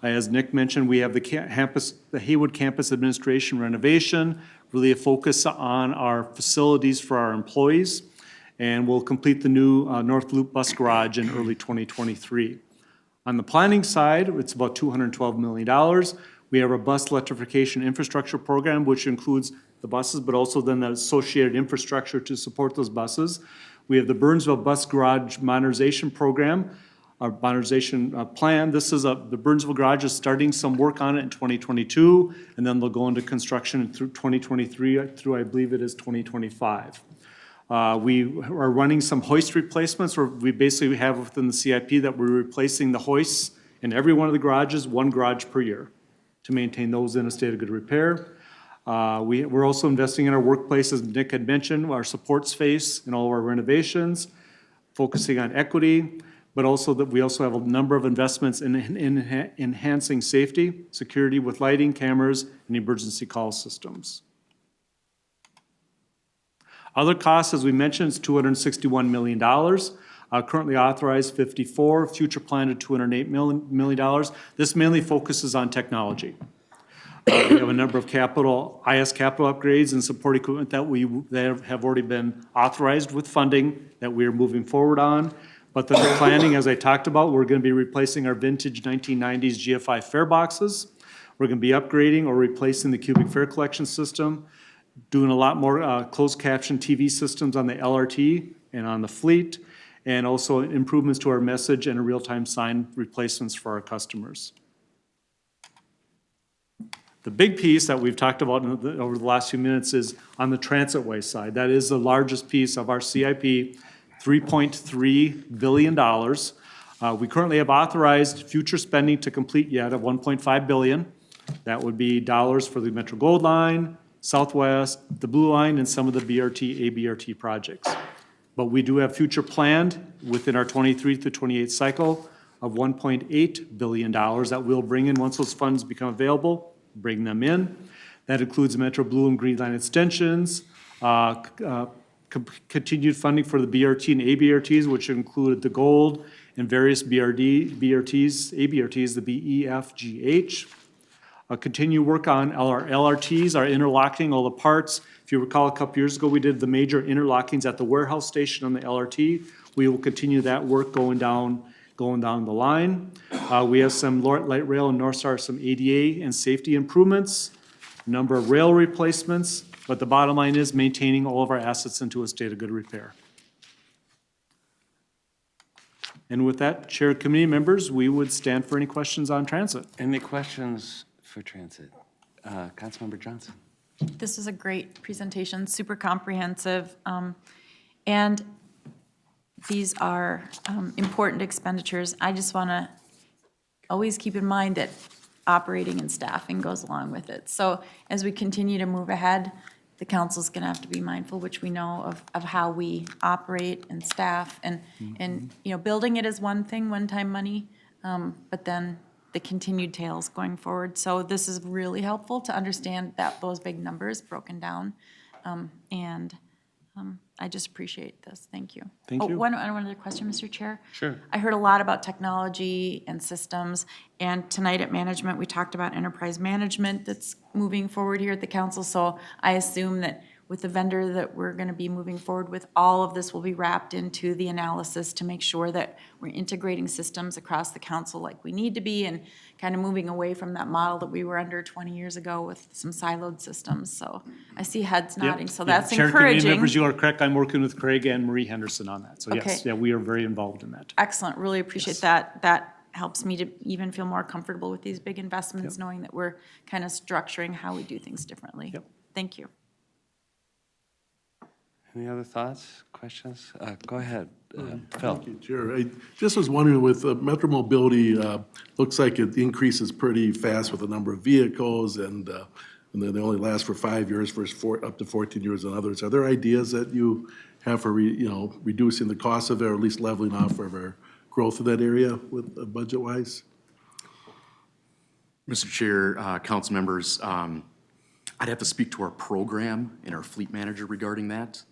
Speaker 10: As Nick mentioned, we have the Haywood campus administration renovation, really a focus on our facilities for our employees. And we'll complete the new North Loop bus garage in early 2023. On the planning side, it's about $212 million. We have a bus electrification infrastructure program, which includes the buses, but also then the associated infrastructure to support those buses. We have the Burnsville bus garage modernization program, our modernization plan. This is the Burnsville garage is starting some work on it in 2022, and then they'll go into construction through 2023 through, I believe it is 2025. We are running some hoist replacements where we basically have within the CIP that we're replacing the hoists in every one of the garages, 1 garage per year, to maintain those in a state of good repair. We're also investing in our workplace, as Nick had mentioned, our support space in all of our renovations, focusing on equity, but also that we also have a number of investments in enhancing safety, security with lighting, cameras, and emergency call systems. Other costs, as we mentioned, is $261 million. Currently authorized 54, future planned at $208 million. This mainly focuses on technology. We have a number of IS capital upgrades and support equipment that have already been authorized with funding that we are moving forward on. But the planning, as I talked about, we're going to be replacing our vintage 1990s Gfi Fare Boxes. We're going to be upgrading or replacing the cubic fare collection system, doing a lot more closed caption TV systems on the LRT and on the fleet, and also improvements to our message and real-time sign replacements for our customers. The big piece that we've talked about over the last few minutes is on the transitway side. That is the largest piece of our CIP, $3.3 billion. We currently have authorized future spending to complete yet of $1.5 billion. That would be dollars for the Metro Gold Line, Southwest, the Blue Line, and some of the BRT, ABRT projects. But we do have future planned within our 23 through 28 cycle of $1.8 billion that we'll bring in once those funds become available. Bring them in. That includes Metro Blue and Green Line extensions, continued funding for the BRT and ABRTs, which included the gold and various BRTs, ABRTs, the B, E, F, G, H. Continue work on our LRTs, our interlocking, all the parts. If you recall, a couple years ago, we did the major interlockings at the warehouse station on the LRT. We will continue that work going down the line. We have some light rail and North Star, some ADA and safety improvements, number of rail replacements, but the bottom line is maintaining all of our assets into a state of good repair. And with that, Chair and committee members, we would stand for any questions on transit.
Speaker 1: Any questions for transit? Councilmember Johnson.
Speaker 5: This is a great presentation, super comprehensive, and these are important expenditures. I just want to always keep in mind that operating and staffing goes along with it. So as we continue to move ahead, the council's going to have to be mindful, which we know of how we operate and staff, and you know, building it is one thing, one-time money, but then the continued tails going forward. So this is really helpful to understand that those big numbers broken down, and I just appreciate this. Thank you.
Speaker 10: Thank you.
Speaker 5: One other question, Mr. Chair.
Speaker 1: Sure.
Speaker 5: I heard a lot about technology and systems, and tonight at management, we talked about enterprise management that's moving forward here at the council. So I assume that with the vendor that we're going to be moving forward with, all of this will be wrapped into the analysis to make sure that we're integrating systems across the council like we need to be, and kind of moving away from that model that we were under 20 years ago with some siloed systems. So I see heads nodding, so that's
Speaker 10: Chair and committee
Speaker 5: encouraging.
Speaker 10: members, you are correct. I'm working with Craig and Marie Henderson on that. So yes,
Speaker 5: Okay.
Speaker 10: yeah, we are very involved in that.
Speaker 5: Excellent, really appreciate that. That helps me to even feel more comfortable with these big investments, knowing that we're kind of structuring how we do things differently.
Speaker 10: Yep.
Speaker 5: Thank you.
Speaker 1: Any other thoughts, questions? Go ahead, Phil.
Speaker 4: Thank you, Chair. I just was wondering, with Metro Mobility, looks like it increases pretty fast with the number of vehicles, and then they only last for 5 years versus up to 14 years on others. Are there ideas that you have for, reducing the cost of it, or at least leveling off of our growth in that area with budget-wise?
Speaker 11: Mr. Chair, council members, I'd have to speak to our program and our fleet manager regarding that.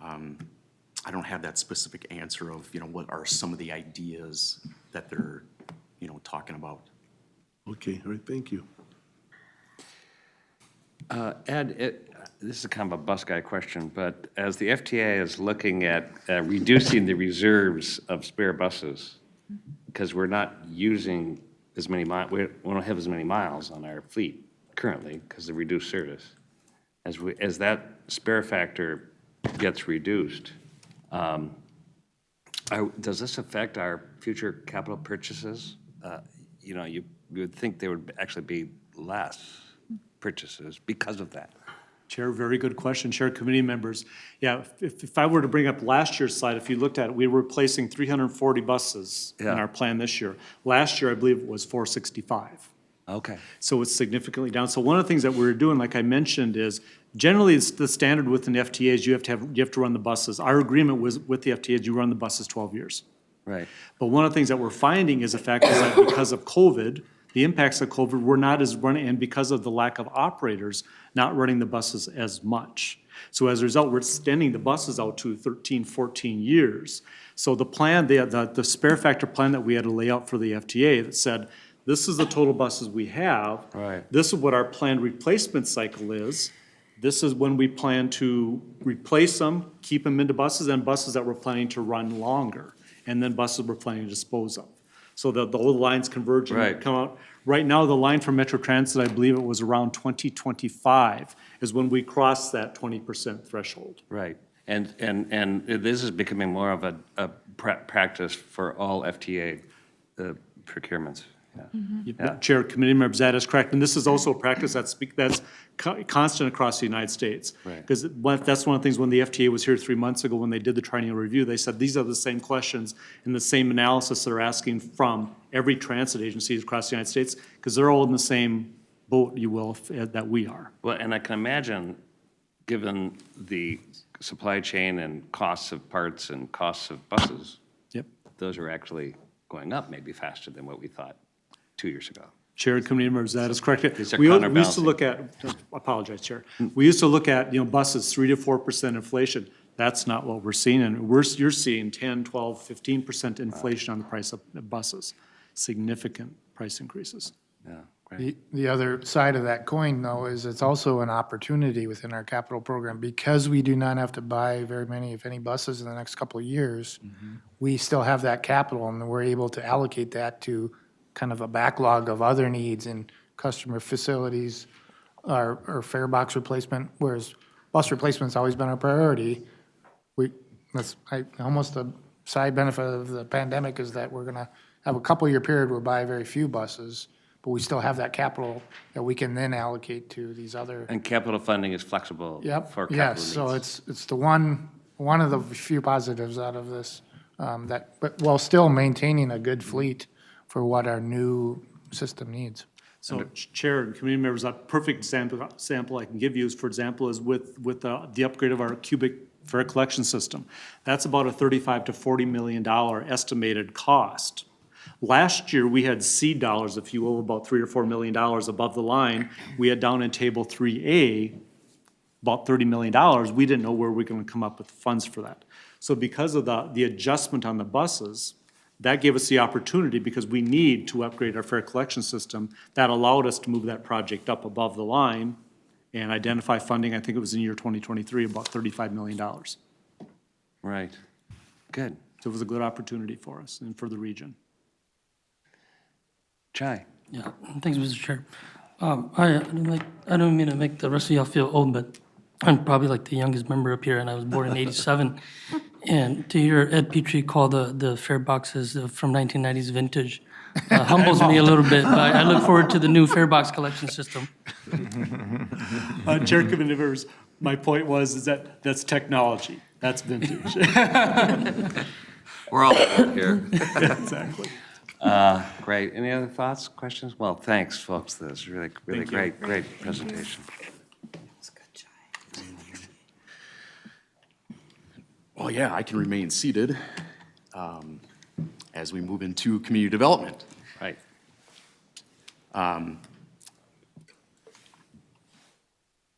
Speaker 11: I don't have that specific answer of, what are some of the ideas that they're, talking about.
Speaker 4: Okay, all right, thank you.
Speaker 1: Ed, this is kind of a bus guy question, but as the FTA is looking at reducing the reserves of spare buses, because we're not using as many miles, we don't have as many miles on our fleet currently because of reduced service. As that spare factor gets reduced, does this affect our future capital purchases? You would think there would actually be less purchases because of that.
Speaker 10: Chair, very good question. Chair, committee members. Yeah, if I were to bring up last year's slide, if you looked at it, we were replacing 340 buses in our plan this year. Last year, I believe it was 465.
Speaker 1: Okay.
Speaker 10: So it's significantly down. So one of the things that we're doing, like I mentioned, is generally it's the standard within the FTA is you have to run the buses. Our agreement was with the FTA is you run the buses 12 years.
Speaker 1: Right.
Speaker 10: But one of the things that we're finding is the fact is that because of COVID, the impacts of COVID, we're not as running, and because of the lack of operators, not running the buses as much. So as a result, we're extending the buses out to 13, 14 years. So the plan, the spare factor plan that we had to lay out for the FTA that said, this is the total buses we have.
Speaker 1: Right.
Speaker 10: This is what our planned replacement cycle is. This is when we plan to replace them, keep them into buses, and buses that we're planning to run longer, and then buses we're planning to dispose of. So the old lines converge and
Speaker 1: Right.
Speaker 10: come out. Right now, the line for Metro Transit, I believe it was around 2025, is when we cross that 20% threshold.
Speaker 1: Right. And this is becoming more of a practice for all FTA procurements.
Speaker 10: Chair, committee members, that is correct. And this is also a practice that's constant across the United States.
Speaker 1: Right.
Speaker 10: Because that's one of the things when the FTA was here 3 months ago, when they did the triennial review, they said these are the same questions and the same analysis they're asking from every transit agency across the United States, because they're all in the same boat, you will, that we are.
Speaker 1: Well, and I can imagine, given the supply chain and costs of parts and costs of buses,
Speaker 10: Yep.
Speaker 1: those are actually going up maybe faster than what we thought 2 years ago.
Speaker 10: Chair and committee members, that is correct.
Speaker 1: These are
Speaker 10: We used to
Speaker 1: counterbalancing.
Speaker 10: look at, apologize, Chair. We used to look at, buses, 3 to 4% inflation. That's not what we're seeing, and you're seeing 10, 12, 15% inflation on the price of buses. Significant price increases.
Speaker 1: Yeah, great.
Speaker 9: The other side of that coin, though, is it's also an opportunity within our capital program. Because we do not have to buy very many, if any, buses in the next couple of years, we still have that capital, and we're able to allocate that to kind of a backlog of other needs in customer facilities or fare box replacement, whereas bus replacement's always been our priority. Almost the side benefit of the pandemic is that we're gonna have a couple-year period where we buy very few buses, but we still have that capital that we can then allocate to these other.
Speaker 1: And capital funding is flexible for capital
Speaker 9: Yes,
Speaker 1: needs.
Speaker 9: so it's the one of the few positives out of this, but while still maintaining a good fleet for what our new system needs.
Speaker 10: So Chair and committee members, a perfect example I can give you is, for example, is with the upgrade of our cubic fare collection system. That's about a $35 to $40 million estimated cost. Last year, we had seed dollars, if you will, about $3 or $4 million above the line. We had down in Table 3A, about $30 million. We didn't know where we were going to come up with funds for that. So because of the adjustment on the buses, that gave us the opportunity, because we need to upgrade our fare collection system. That allowed us to move that project up above the line and identify funding. I think it was in year 2023, about $35 million. So
Speaker 1: Right. Good.
Speaker 10: it was a good opportunity for us and for the region.
Speaker 1: Chai?
Speaker 12: Yeah, thanks, Mr. Chair. I don't mean to make the rest of y'all feel old, but I'm probably like the youngest member up here, and I was born in '87. And to hear Ed Petrie call the fare boxes from 1990s vintage humbles me a little bit, but I look forward to the new fare box collection system.
Speaker 10: Chair committee members, my point is that that's technology. That's vintage.
Speaker 1: We're all here.
Speaker 10: Exactly.
Speaker 1: Great. Any other thoughts, questions? Well, thanks, folks. That was really great presentation.
Speaker 11: Well, yeah, I can remain seated as we move into community development.
Speaker 1: Right.
Speaker 11: All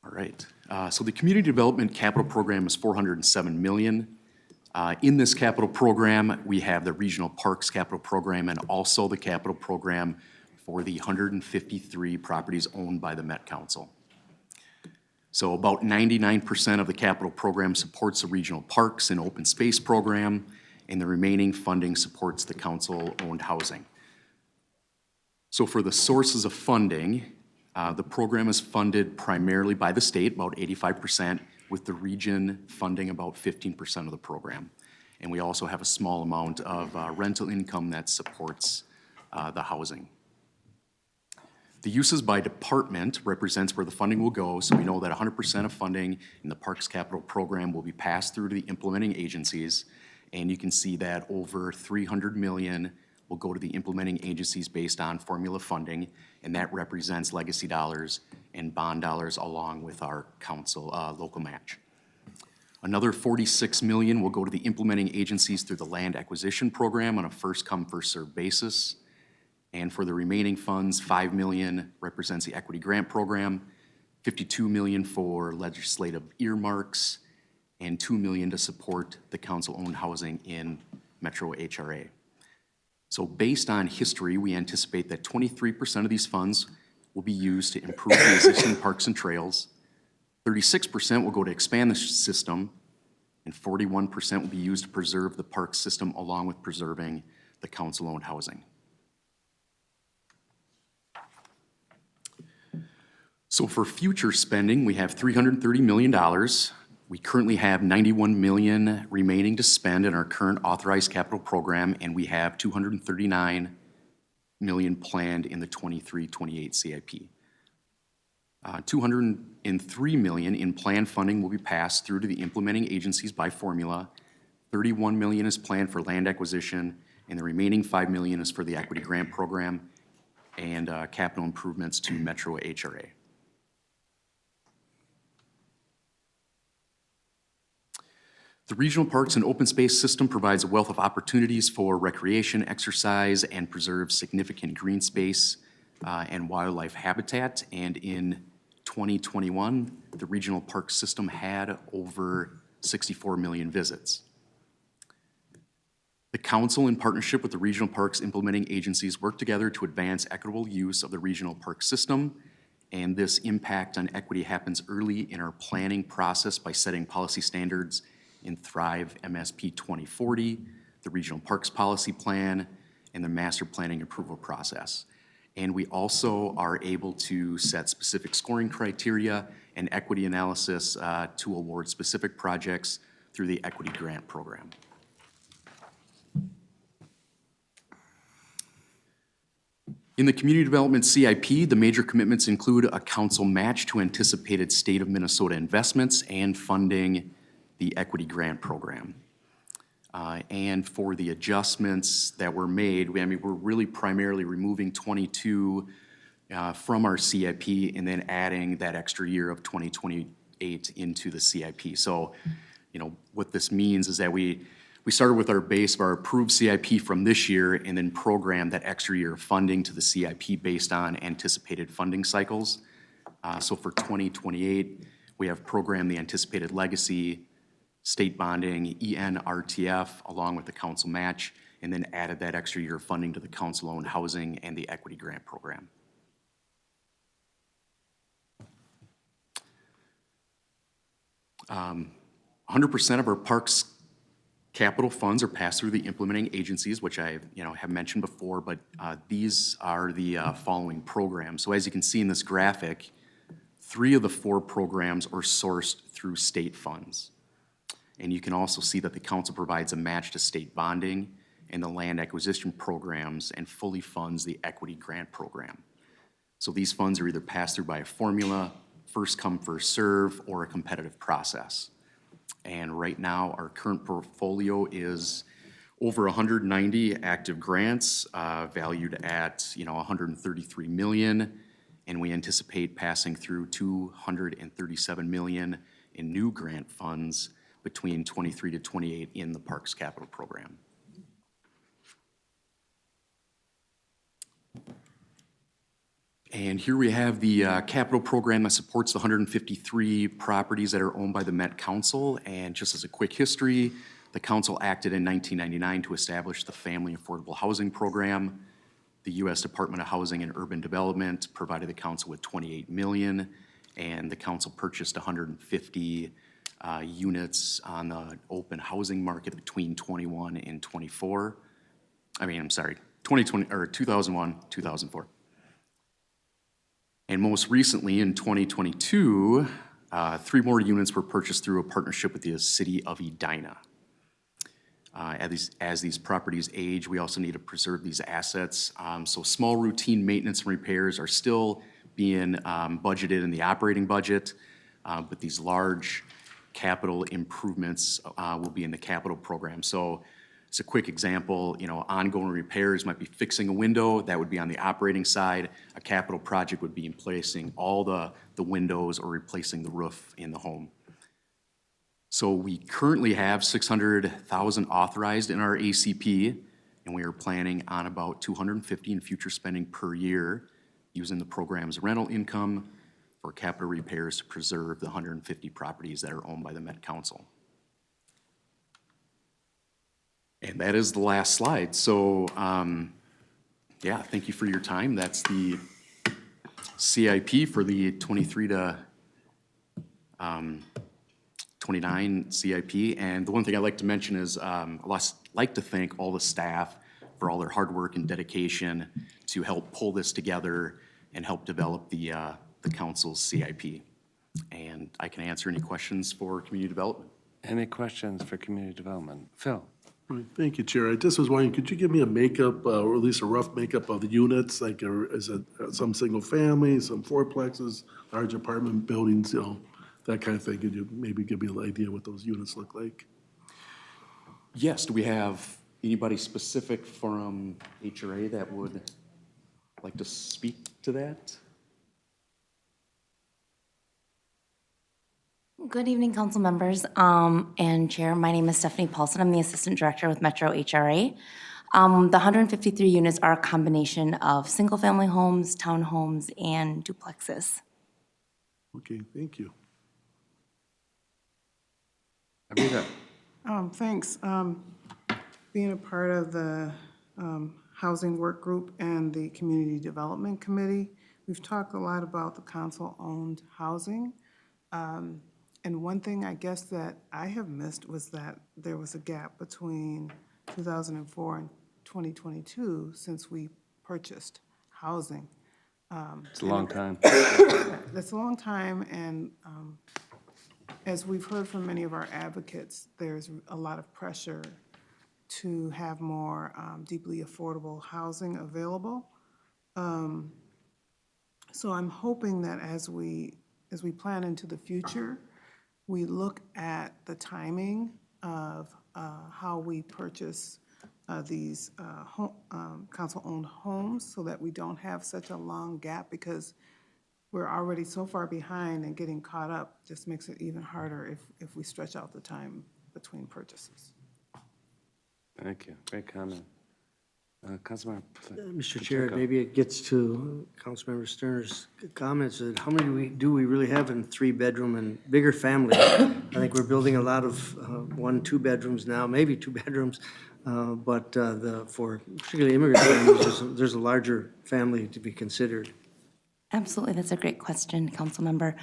Speaker 11: right. So the community development capital program is $407 million. In this capital program, we have the regional parks capital program and also the capital program for the 153 properties owned by the Met Council. So about 99% of the capital program supports the regional parks and open space program, and the remaining funding supports the council-owned housing. So for the sources of funding, the program is funded primarily by the state, about 85%, with the region funding about 15% of the program. And we also have a small amount of rental income that supports the housing. The uses by department represents where the funding will go, so we know that 100% of funding in the Parks Capital Program will be passed through to the implementing agencies, and you can see that over $300 million will go to the implementing agencies based on formula funding, and that represents legacy dollars and bond dollars along with our council local match. Another $46 million will go to the implementing agencies through the land acquisition program on a first-come, first-served basis. And for the remaining funds, $5 million represents the equity grant program, $52 million for legislative earmarks, and $2 million to support the council-owned housing in Metro HRA. So based on history, we anticipate that 23% of these funds will be used to improve the existing parks and trails, 36% will go to expand the system, and 41% will be used to preserve the park system along with preserving the council-owned housing. So for future spending, we have $330 million. We currently have $91 million remaining to spend in our current authorized capital program, and we have $239 million planned in the 23-28 CIP. 203 million in planned funding will be passed through to the implementing agencies by formula. 31 million is planned for land acquisition, and the remaining 5 million is for the equity grant program and capital improvements to Metro HRA. The regional parks and open space system provides a wealth of opportunities for recreation, exercise, and preserves significant green space and wildlife habitat. And in 2021, the regional park system had over 64 million visits. The council, in partnership with the regional parks implementing agencies, work together to advance equitable use of the regional park system. And this impact on equity happens early in our planning process by setting policy standards in Thrive MSP 2040, the Regional Parks Policy Plan, and the Master Planning Approval Process. And we also are able to set specific scoring criteria and equity analysis to award specific projects through the Equity Grant Program. In the Community Development CIP, the major commitments include a council match to anticipated state of Minnesota investments and funding the Equity Grant Program. And for the adjustments that were made, we're really primarily removing 22 from our CIP and then adding that extra year of 2028 into the CIP. So, what this means is that we started with our base of our approved CIP from this year and then programmed that extra year of funding to the CIP based on anticipated funding cycles. So for 2028, we have programmed the anticipated legacy, state bonding, ENRTF, along with the council match, and then added that extra year of funding to the council-owned housing and the equity grant program. Um, 100% of our parks capital funds are passed through the implementing agencies, which I have mentioned before, but these are the following programs. So as you can see in this graphic, 3 of the 4 programs are sourced through state funds. And you can also see that the council provides a match to state bonding and the land acquisition programs and fully funds the equity grant program. So these funds are either passed through by a formula, first come, first serve, or a competitive process. And right now, our current portfolio is over 190 active grants, valued at 133 million, and we anticipate passing through 237 million in new grant funds between 23 to 28 in the Parks Capital Program. And here we have the capital program that supports the 153 properties that are owned by the Met Council. And just as a quick history, the council acted in 1999 to establish the Family Affordable Housing Program. The U.S. Department of Housing and Urban Development provided the council with 28 million, and the council purchased 150 units on the open housing market between 21 and 24. 2001, 2004. And most recently in 2022, 3 more units were purchased through a partnership with the city of Edina. As these properties age, we also need to preserve these assets. So small routine maintenance and repairs are still being budgeted in the operating budget, but these large capital improvements will be in the capital program. So it's a quick example, ongoing repairs might be fixing a window, that would be on the operating side. A capital project would be replacing all the windows or replacing the roof in the home. So we currently have 600,000 authorized in our ACP, and we are planning on about 250 in future spending per year using the program's rental income for capital repairs to preserve the 150 properties that are owned by the Met Council. And that is the last slide. So, yeah, thank you for your time. That's the CIP for the 23 to 29 CIP. And the one thing I'd like to mention is I'd like to thank all the staff for all their hard work and dedication to help pull this together and help develop the council's CIP. And I can answer any questions for community development.
Speaker 1: Any questions for community development? Phil?
Speaker 4: Right, thank you, Chair. I just was wondering, could you give me a makeup, or at least a rough makeup of the units? Like, is it some single family, some fourplexes, large apartment buildings, you know, that kind of thing? Could you maybe give me an idea what those units look like?
Speaker 11: Yes, do we have anybody specific from HRA that would like to speak to that?
Speaker 13: Good evening, council members and Chair. My name is Stephanie Paulson. I'm the Assistant Director with Metro HRA. The 153 units are a combination of single-family homes, townhomes, and duplexes.
Speaker 4: Okay, thank you.
Speaker 1: Arita?
Speaker 14: Thanks. Being a part of the Housing Work Group and the Community Development Committee, we've talked a lot about the council-owned housing. And one thing I guess that I have missed was that there was a gap between 2004 and 2022 since we purchased housing.
Speaker 1: It's a long time.
Speaker 14: That's a long time, and as we've heard from many of our advocates, there's a lot of pressure to have more deeply affordable housing available. So I'm hoping that as we plan into the future, we look at the timing of how we purchase these council-owned homes so that we don't have such a long gap, because we're already so far behind, and getting caught up just makes it even harder if we stretch out the time between purchases.
Speaker 1: Thank you. Great comment. Councilmember
Speaker 2: Mr. Chair,
Speaker 1: Pacheco.
Speaker 2: maybe it gets to Councilmember Sterner's comments that how many do we really have in 3-bedroom and bigger family? I think we're building a lot of 1, 2 bedrooms now, maybe 2 bedrooms, but for particularly immigrant families, there's a larger family to be considered.
Speaker 13: Absolutely, that's a great question, council member.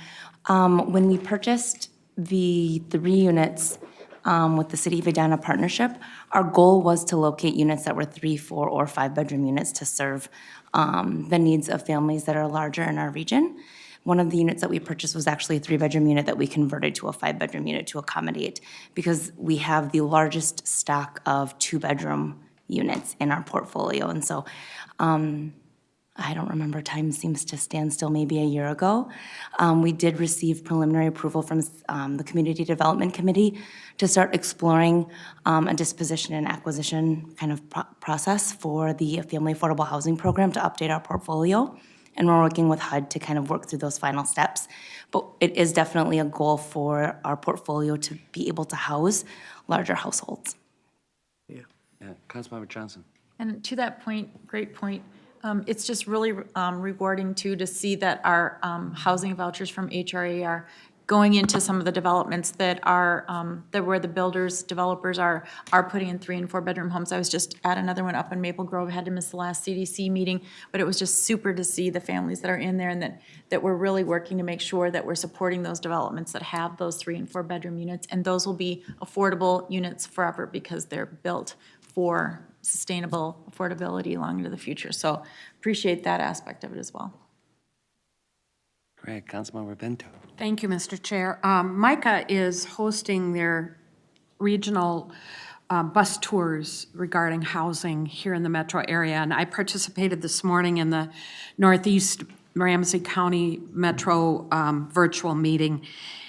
Speaker 13: When we purchased the 3 units with the City of Edina partnership, our goal was to locate units that were 3, 4, or 5-bedroom units to serve the needs of families that are larger in our region. One of the units that we purchased was actually a 3-bedroom unit that we converted to a 5-bedroom unit to accommodate, because we have the largest stock of 2-bedroom units in our portfolio. And so I don't remember, time seems to stand still, maybe a year ago. We did receive preliminary approval from the Community Development Committee to start exploring a disposition and acquisition kind of process for the Family Affordable Housing Program to update our portfolio. And we're working with HUD to kind of work through those final steps. But it is definitely a goal for our portfolio to be able to house larger households.
Speaker 1: Yeah, Councilmember Johnson.
Speaker 5: And to that point, great point. It's just really rewarding too to see that our housing vouchers from HRA are going into some of the developments that are that where the developers are putting in 3- and 4-bedroom homes. I was just at another one up in Maple Grove. I had to miss the last CDC meeting, but it was just super to see the families that are in there, and that we're really working to make sure that we're supporting those developments that have those 3- and 4-bedroom units, and those will be affordable units forever because they're built for sustainable affordability long into the future. So appreciate that aspect of it as well.
Speaker 1: Great, Councilmember Bento.
Speaker 15: Thank you, Mr. Chair. MICA is hosting their regional bus tours regarding housing here in the metro area, and I participated this morning in the Northeast Ramsey County Metro virtual meeting.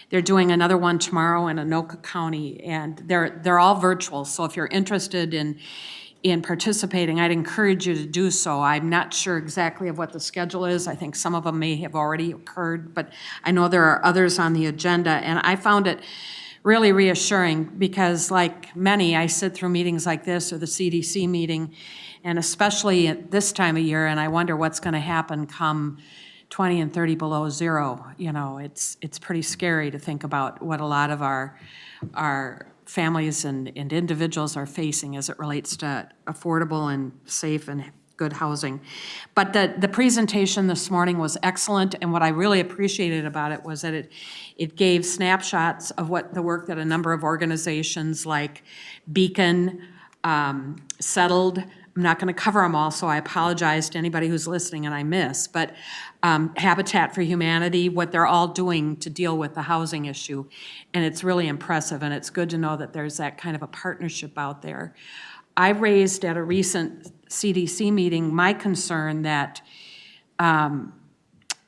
Speaker 15: They're doing another one tomorrow in Anoka County, and they're all virtual, so if you're interested in participating, I'd encourage you to do so. I'm not sure exactly of what the schedule is. I think some of them may have already occurred, but I know there are others on the agenda, and I found it really reassuring because, like many, I sit through meetings like this or the CDC meeting, and especially at this time of year, and I wonder what's going to happen come 20 and 30 below zero. You know, it's pretty scary to think about what a lot of our families and individuals are facing as it relates to affordable and safe and good housing. But the presentation this morning was excellent, and what I really appreciated about it was that it gave snapshots of what the work that a number of organizations like Beacon, Settled, I'm not going to cover them all, so I apologize to anybody who's listening and I miss, but Habitat for Humanity, what they're all doing to deal with the housing issue, and it's really impressive, and it's good to know that there's that kind of a partnership out there. I raised at a recent CDC meeting my concern that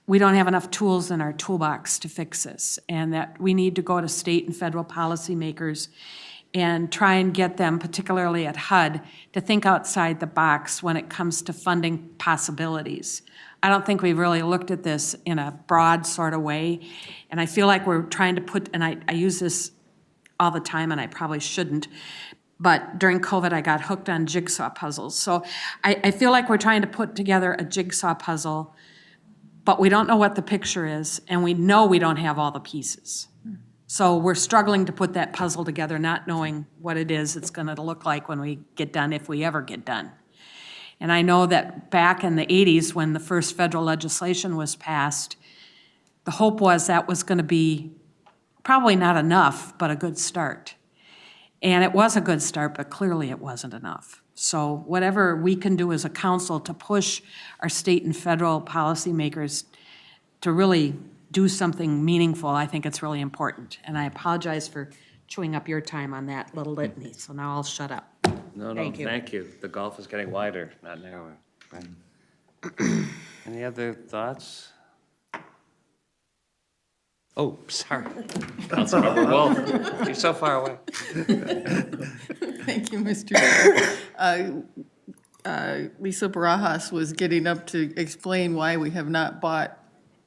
Speaker 15: we don't have enough tools in our toolbox to fix this, and that we need to go to state and federal policymakers and try and get them, particularly at HUD, to think outside the box when it comes to funding possibilities. I don't think we've really looked at this in a broad sort of way, and I feel like we're trying to put, and I use this all the time, and I probably shouldn't, but during COVID, I got hooked on jigsaw puzzles. So I feel like we're trying to put together a jigsaw puzzle, but we don't know what the picture is, and we know we don't have all the pieces. So we're struggling to put that puzzle together, not knowing what it is it's going to look like when we get done, if we ever get done. And I know that back in the 80s, when the first federal legislation was passed, the hope was that was going to be probably not enough, but a good start. And it was a good start, but clearly it wasn't enough. So whatever we can do as a council to push our state and federal policymakers to really do something meaningful, I think it's really important. And I apologize for chewing up your time on that little litany, so now I'll shut up.
Speaker 1: No,
Speaker 15: Thank you.
Speaker 1: thank you. The gulf is getting wider, not narrower. Right. Any other thoughts? Oh, sorry. Councilmember Wolf, you're so far away.
Speaker 16: Thank you, Mr. Chair. Lisa Barajas was getting up to explain why we have not bought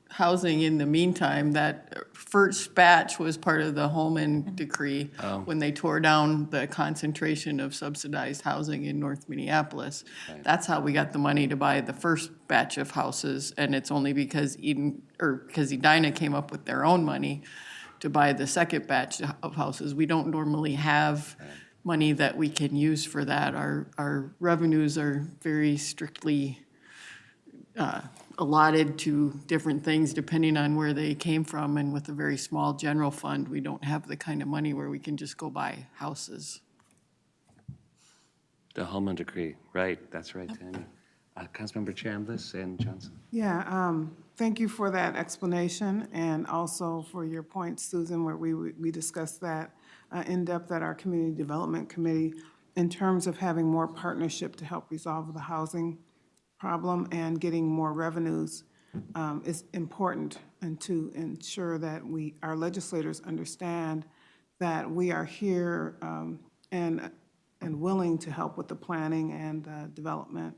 Speaker 16: housing in the meantime. That first batch was part of the Holman decree when they tore down the concentration of subsidized housing in North Minneapolis. Right. That's how we got the money to buy the first batch of houses, and it's only because Edina came up with their own money to buy the second batch of houses. We don't normally have money that we can use for that. Our revenues are very strictly allotted to different things depending on where they came from, and with a very small general fund, we don't have the kind of money where we can just go buy houses.
Speaker 1: The Holman decree, right, that's right, Tanya. Councilmember Chambliss and Johnson.
Speaker 14: Yeah, thank you for that explanation, and also for your point, Susan, where we discussed that in depth at our Community Development Committee in terms of having more partnership to help resolve the housing problem, and getting more revenues is important, and to ensure that our legislators understand that we are here and willing to help with the planning and development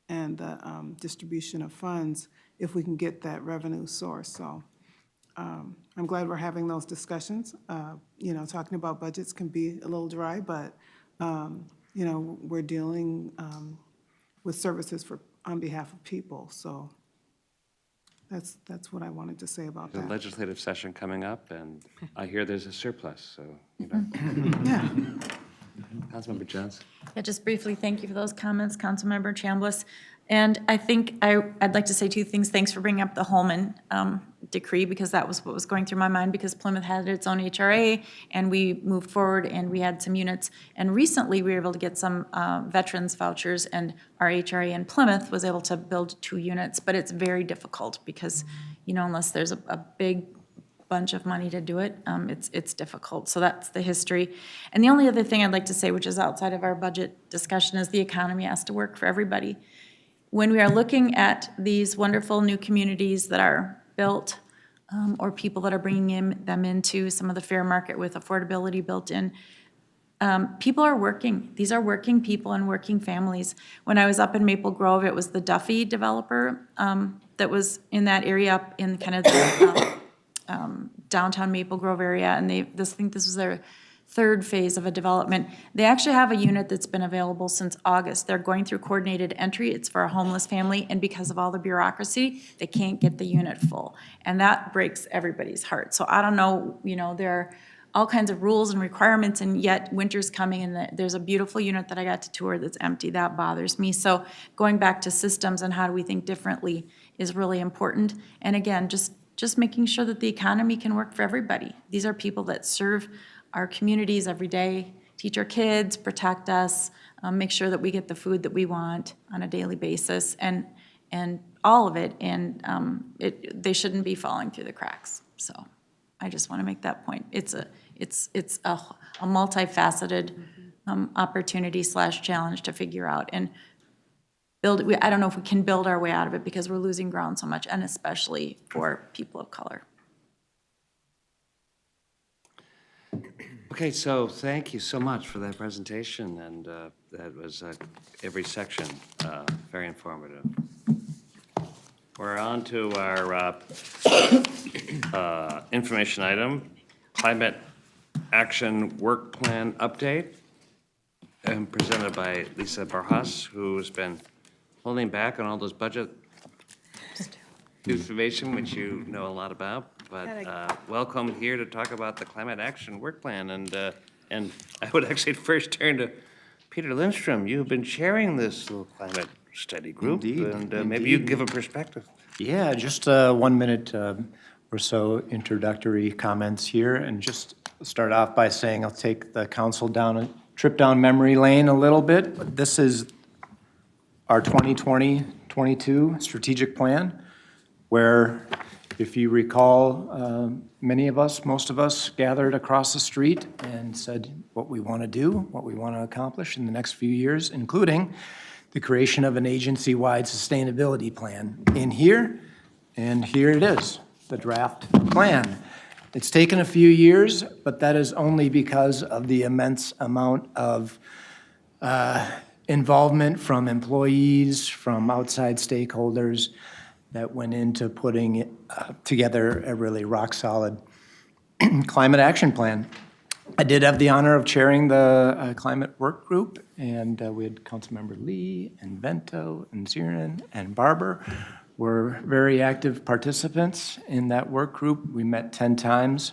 Speaker 14: and the distribution of funds if we can get that revenue source. So I'm glad we're having those discussions. You know, talking about budgets can be a little dry, but you know, we're dealing with services on behalf of people. So that's what I wanted to say about
Speaker 1: There's
Speaker 14: that.
Speaker 1: a legislative session coming up, and I hear there's a surplus, so, you know.
Speaker 14: Yeah.
Speaker 1: Councilmember Johnson.
Speaker 5: Yeah, just briefly, thank you for those comments, Councilmember Chambliss. And I think I'd like to say two things. Thanks for bringing up the Holman decree, because that was what was going through my mind, because Plymouth had its own HRA, and we moved forward and we had some units. And recently, we were able to get some veterans vouchers, and our HRA in Plymouth was able to build 2 units. But it's very difficult because, you know, unless there's a big bunch of money to do it, it's difficult. So that's the history. And the only other thing I'd like to say, which is outside of our budget discussion, is the economy has to work for everybody. When we are looking at these wonderful new communities that are built, or people that are bringing them into some of the fair market with affordability built in, people are working. These are working people and working families. When I was up in Maple Grove, it was the Duffy developer that was in that area up in kind of the downtown Maple Grove area, and I think this was their 3rd phase of a development. They actually have a unit that's been available since August. They're going through coordinated entry. It's for a homeless family, and because of all the bureaucracy, they can't get the unit full. And that breaks everybody's heart. So I don't know, you know, there are all kinds of rules and requirements, and yet winter's coming, and there's a beautiful unit that I got to tour that's empty. That bothers me. So going back to systems and how do we think differently is really important. And again, just making sure that the economy can work for everybody. These are people that serve our communities every day, teach our kids, protect us, make sure that we get the food that we want on a daily basis, and all of it, and they shouldn't be falling through the cracks. So I just want to make that point. It's a multifaceted opportunity / challenge to figure out and build. I don't know if we can build our way out of it because we're losing ground so much, and especially for people of color.
Speaker 1: Okay, so thank you so much for that presentation, and that was every section very informative. We're on to our information item, Climate Action Work Plan Update, and presented by Alicia Barjas, who's been holding back on all those budget information, which you know a lot about. But welcome here to talk about the Climate Action Work Plan. And I would actually first turn to Peter Lindstrom. You've been chairing this little climate study group.
Speaker 17: Indeed,
Speaker 1: and maybe you can give a perspective.
Speaker 17: Yeah, just 1 minute or so introductory comments here, and just start off by saying I'll take the council down a trip down memory lane a little bit. But this is our 2020-22 strategic plan, where, if you recall, many of us, most of us, gathered across the street and said what we want to do, what we want to accomplish in the next few years, including the creation of an agency-wide sustainability plan in here, and here it is, the draft plan. It's taken a few years, but that is only because of the immense amount of involvement from employees, from outside stakeholders that went into putting together a really rock-solid climate action plan. I did have the honor of chairing the climate work group, and we had Councilmember Lee and Vento and Ziernan and Barber were very active participants in that work group. We met 10 times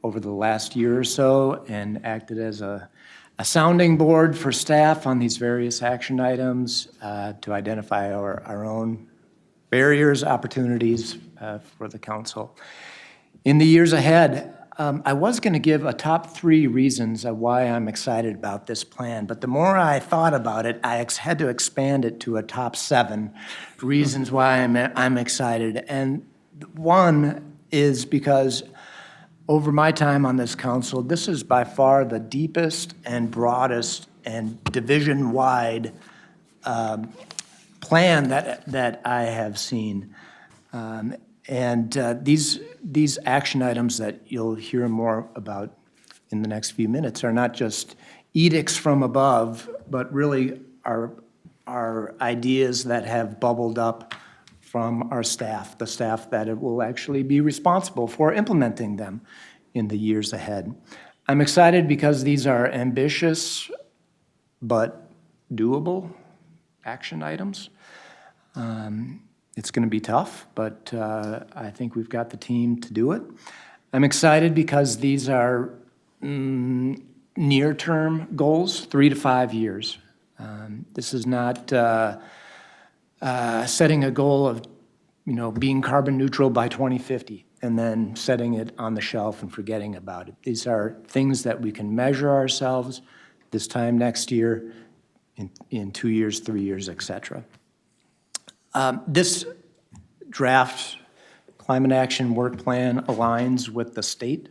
Speaker 17: over the last year or so and acted as a sounding board for staff on these various action items to identify our own barriers, opportunities for the council. In the years ahead, I was going to give a top 3 reasons of why I'm excited about this plan, but the more I thought about it, I had to expand it to a top 7 reasons why I'm excited. And one is because over my time on this council, this is by far the deepest and broadest and division-wide plan that I have seen. These action items that you'll hear more about in the next few minutes are not just edicts from above, but really are ideas that have bubbled up from our staff, the staff that will actually be responsible for implementing them in the years ahead. I'm excited because these are ambitious but doable action items. It's going to be tough, but I think we've got the team to do it. I'm excited because these are near-term goals, 3 to 5 years. This is not setting a goal of, being carbon neutral by 2050 and then setting it on the shelf and forgetting about it. These are things that we can measure ourselves this time next year, in 2 years, 3 years, et cetera. This draft climate action work plan aligns with the state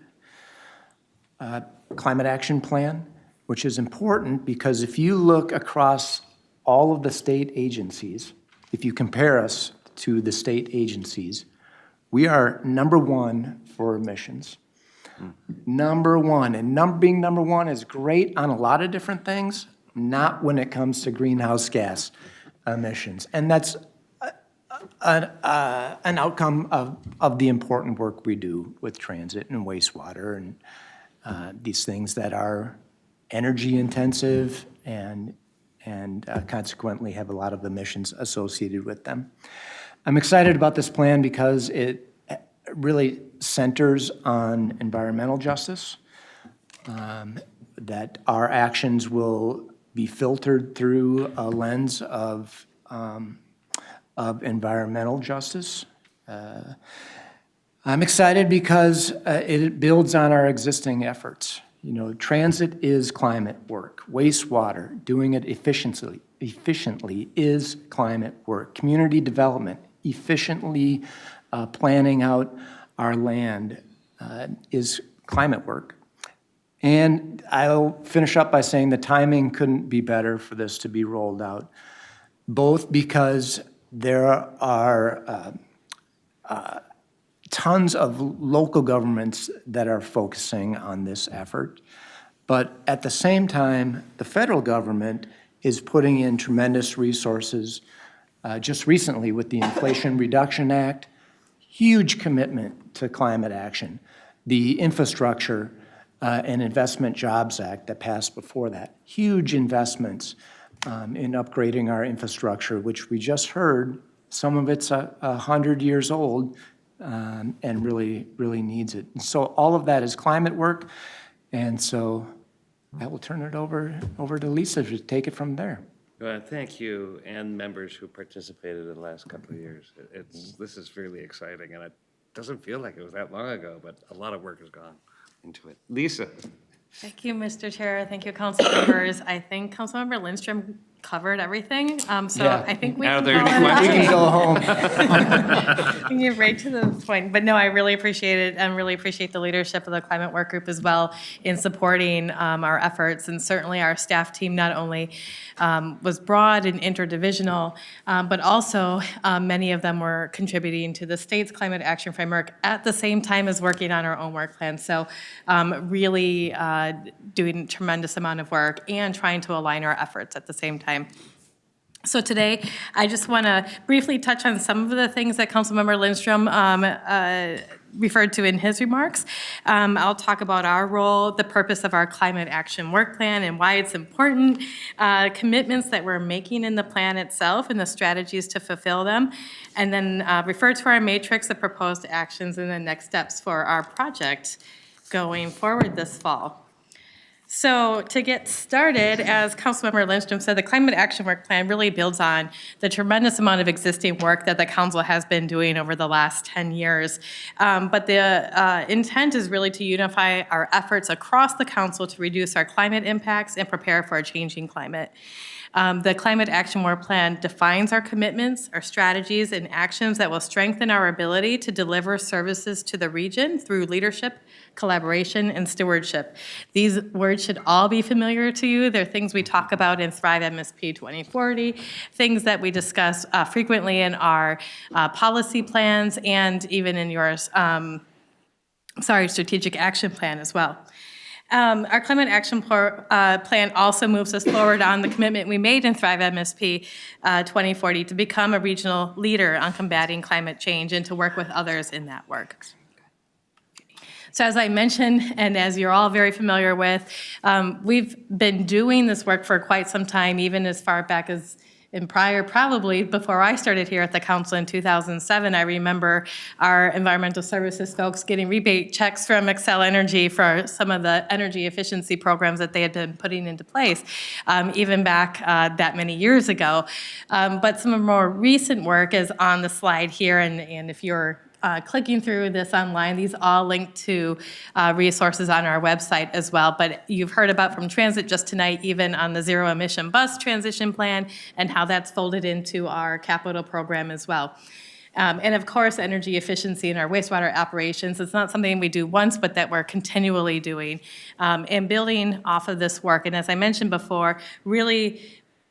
Speaker 17: climate action plan, which is important because if you look across all of the state agencies, if you compare us to the state agencies, we are number 1 for emissions. Number 1. And being number 1 is great on a lot of different things, not when it comes to greenhouse gas emissions. And that's an outcome of the important work we do with transit and wastewater and these things that are energy intensive and consequently have a lot of emissions associated with them. I'm excited about this plan because it really centers on environmental justice, that our actions will be filtered through a lens of environmental justice. I'm excited because it builds on our existing efforts. You know, transit is climate work. Wastewater, doing it efficiently is climate work. Community development, efficiently planning out our land is climate work. And I'll finish up by saying the timing couldn't be better for this to be rolled out, both because there are tons of local governments that are focusing on this effort, but at the same time, the federal government is putting in tremendous resources. Just recently with the Inflation Reduction Act, huge commitment to climate action. The Infrastructure and Investment Jobs Act that passed before that, huge investments in upgrading our infrastructure, which we just heard, some of it's 100 years old and really needs it. And so all of that is climate work, and so I will turn it over to Lisa to take it from there.
Speaker 1: Well, thank you, and members who participated in the last couple of years. This is really exciting, and it doesn't feel like it was that long ago, but a lot of work has gone into it. Lisa.
Speaker 18: Thank you, Mr. Chair. Thank you, council members. I think Councilmember Lindstrom covered everything, so
Speaker 17: Yeah.
Speaker 18: I think we
Speaker 1: Are
Speaker 18: can
Speaker 1: there
Speaker 18: call
Speaker 1: any
Speaker 18: it.
Speaker 1: questions?
Speaker 17: We can go home.
Speaker 18: We can get right to the point. But no, I really appreciate it and really appreciate the leadership of the climate work group as well in supporting our efforts. And certainly our staff team not only was broad and interdivisional, but also many of them were contributing to the state's climate action framework at the same time as working on our own work plan. So really doing a tremendous amount of work and trying to align our efforts at the same time. So today, I just want to briefly touch on some of the things that Councilmember Lindstrom referred to in his remarks. I'll talk about our role, the purpose of our climate action work plan and why it's important, commitments that we're making in the plan itself and the strategies to fulfill them, and then refer to our matrix of proposed actions and the next steps for our project going forward this fall. So to get started, as Councilmember Lindstrom said, the Climate Action Work Plan really builds on the tremendous amount of existing work that the council has been doing over the last 10 years. But the intent is really to unify our efforts across the council to reduce our climate impacts and prepare for a changing climate. The Climate Action Work Plan defines our commitments, our strategies, and actions that will strengthen our ability to deliver services to the region through leadership, collaboration, and stewardship. These words should all be familiar to you. They're things we talk about in Thrive MSP 2040, things that we discuss frequently in our policy plans and even in your strategic action plan as well. Our Climate Action Plan also moves us forward on the commitment we made in Thrive MSP 2040 to become a regional leader on combating climate change and to work with others in that work. So as I mentioned, and as you're all very familiar with, we've been doing this work for quite some time, even as far back as in prior, probably before I started here at the council in 2007, I remember our environmental services folks getting rebate checks from Xcel Energy for some of the energy efficiency programs that they had been putting into place, even back that many years ago. But some of the more recent work is on the slide here, and if you're clicking through this online, these all link to resources on our website as well. But you've heard about from Transit just tonight, even on the zero emission bus transition plan and how that's folded into our capital program as well. And of course, energy efficiency in our wastewater operations. It's not something we do once, but that we're continually doing. And building off of this work, and as I mentioned before, really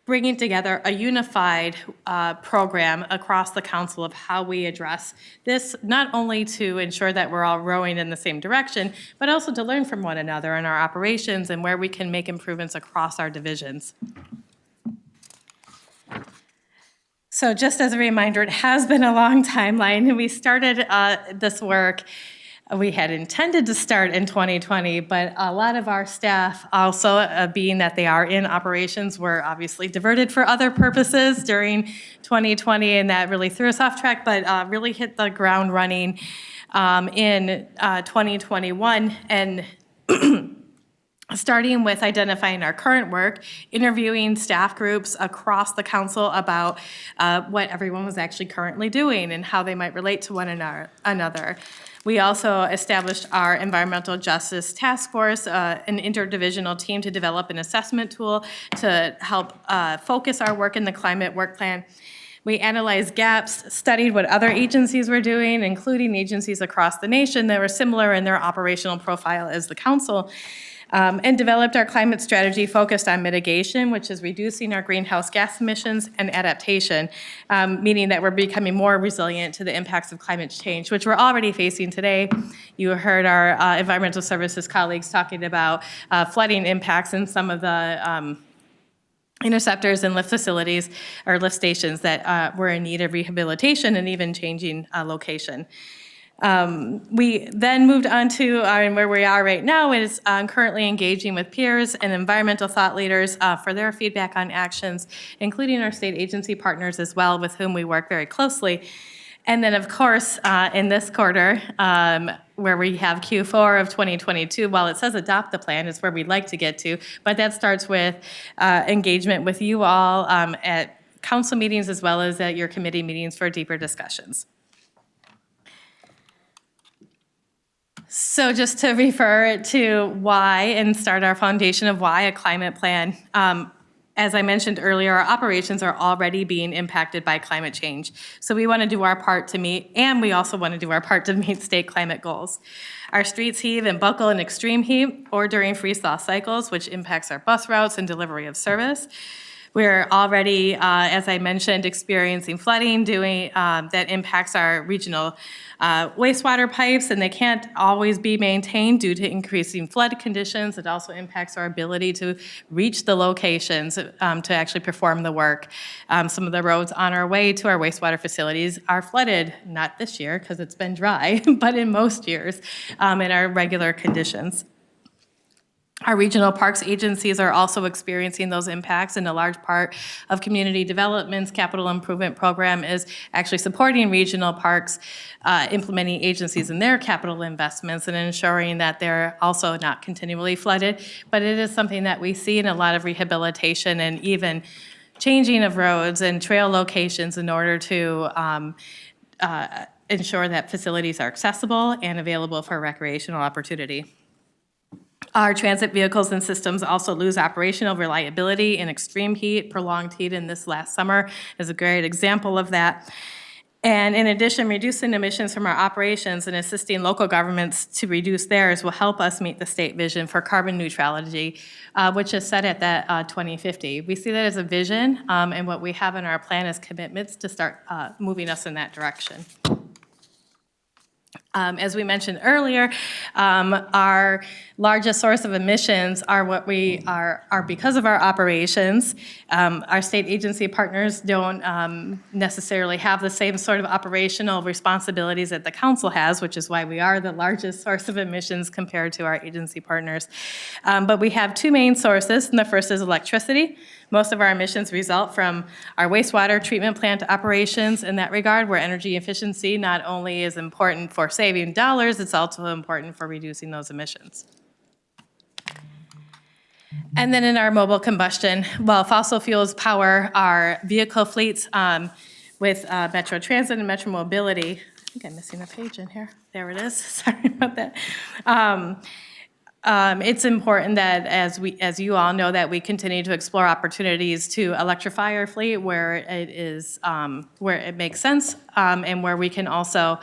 Speaker 18: bringing together a unified program across the council of how we address this, not only to ensure that we're all rowing in the same direction, but also to learn from one another in our operations and where we can make improvements across our divisions. So just as a reminder, it has been a long timeline, and we started this work. We had intended to start in 2020, but a lot of our staff also, being that they are in operations, were obviously diverted for other purposes during 2020, and that really threw us off track, but really hit the ground running in 2021. And starting with identifying our current work, interviewing staff groups across the council about what everyone was actually currently doing and how they might relate to one another. We also established our Environmental Justice Task Force, an interdivisional team to develop an assessment tool to help focus our work in the climate work plan. We analyzed gaps, studied what other agencies were doing, including agencies across the nation that were similar in their operational profile as the council, and developed our climate strategy focused on mitigation, which is reducing our greenhouse gas emissions, and adaptation, meaning that we're becoming more resilient to the impacts of climate change, which we're already facing today. You heard our environmental services colleagues talking about flooding impacts in some of the interceptors and lift facilities or lift stations that were in need of rehabilitation and even changing location. We then moved on to where we are right now is currently engaging with peers and environmental thought leaders for their feedback on actions, including our state agency partners as well, with whom we work very closely. And then, of course, in this quarter, where we have Q4 of 2022, while it says adopt the plan, is where we'd like to get to, but that starts with engagement with you all at council meetings as well as at your committee meetings for deeper discussions. So just to refer to why and start our foundation of why a climate plan. As I mentioned earlier, our operations are already being impacted by climate change. So we want to do our part to meet, and we also want to do our part to meet state climate goals. Our streets heave and buckle in extreme heat or during freeze-thaw cycles, which impacts our bus routes and delivery of service. We're already, as I mentioned, experiencing flooding that impacts our regional wastewater pipes, and they can't always be maintained due to increasing flood conditions. It also impacts our ability to reach the locations to actually perform the work. Some of the roads on our way to our wastewater facilities are flooded, not this year because it's been dry, but in most years in our regular conditions. Our regional parks agencies are also experiencing those impacts, and a large part of community development's capital improvement program is actually supporting regional parks, implementing agencies in their capital investments and ensuring that they're also not continually flooded. But it is something that we see in a lot of rehabilitation and even changing of roads and trail locations in order to ensure that facilities are accessible and available for recreational opportunity. Our transit vehicles and systems also lose operational reliability in extreme heat. Prolonged heat in this last summer is a great example of that. And in addition, reducing emissions from our operations and assisting local governments to reduce theirs will help us meet the state vision for carbon neutrality, which is set at that 2050. We see that as a vision, and what we have in our plan is commitments to start moving us in that direction. As we mentioned earlier, our largest source of emissions are what we are because of our operations. Our state agency partners don't necessarily have the same sort of operational responsibilities that the council has, which is why we are the largest source of emissions compared to our agency partners. But we have two main sources, and the first is electricity. Most of our emissions result from our wastewater treatment plant operations in that regard, where energy efficiency not only is important for saving dollars, it's also important for reducing those emissions. And then in our mobile combustion, while fossil fuels power our vehicle fleets with Metro Transit and Metro Mobility, I think I'm missing a page in here. There it is, sorry about that. It's important that, as you all know, that we continue to explore opportunities to electrify our fleet where it is, where it makes sense, and where we can also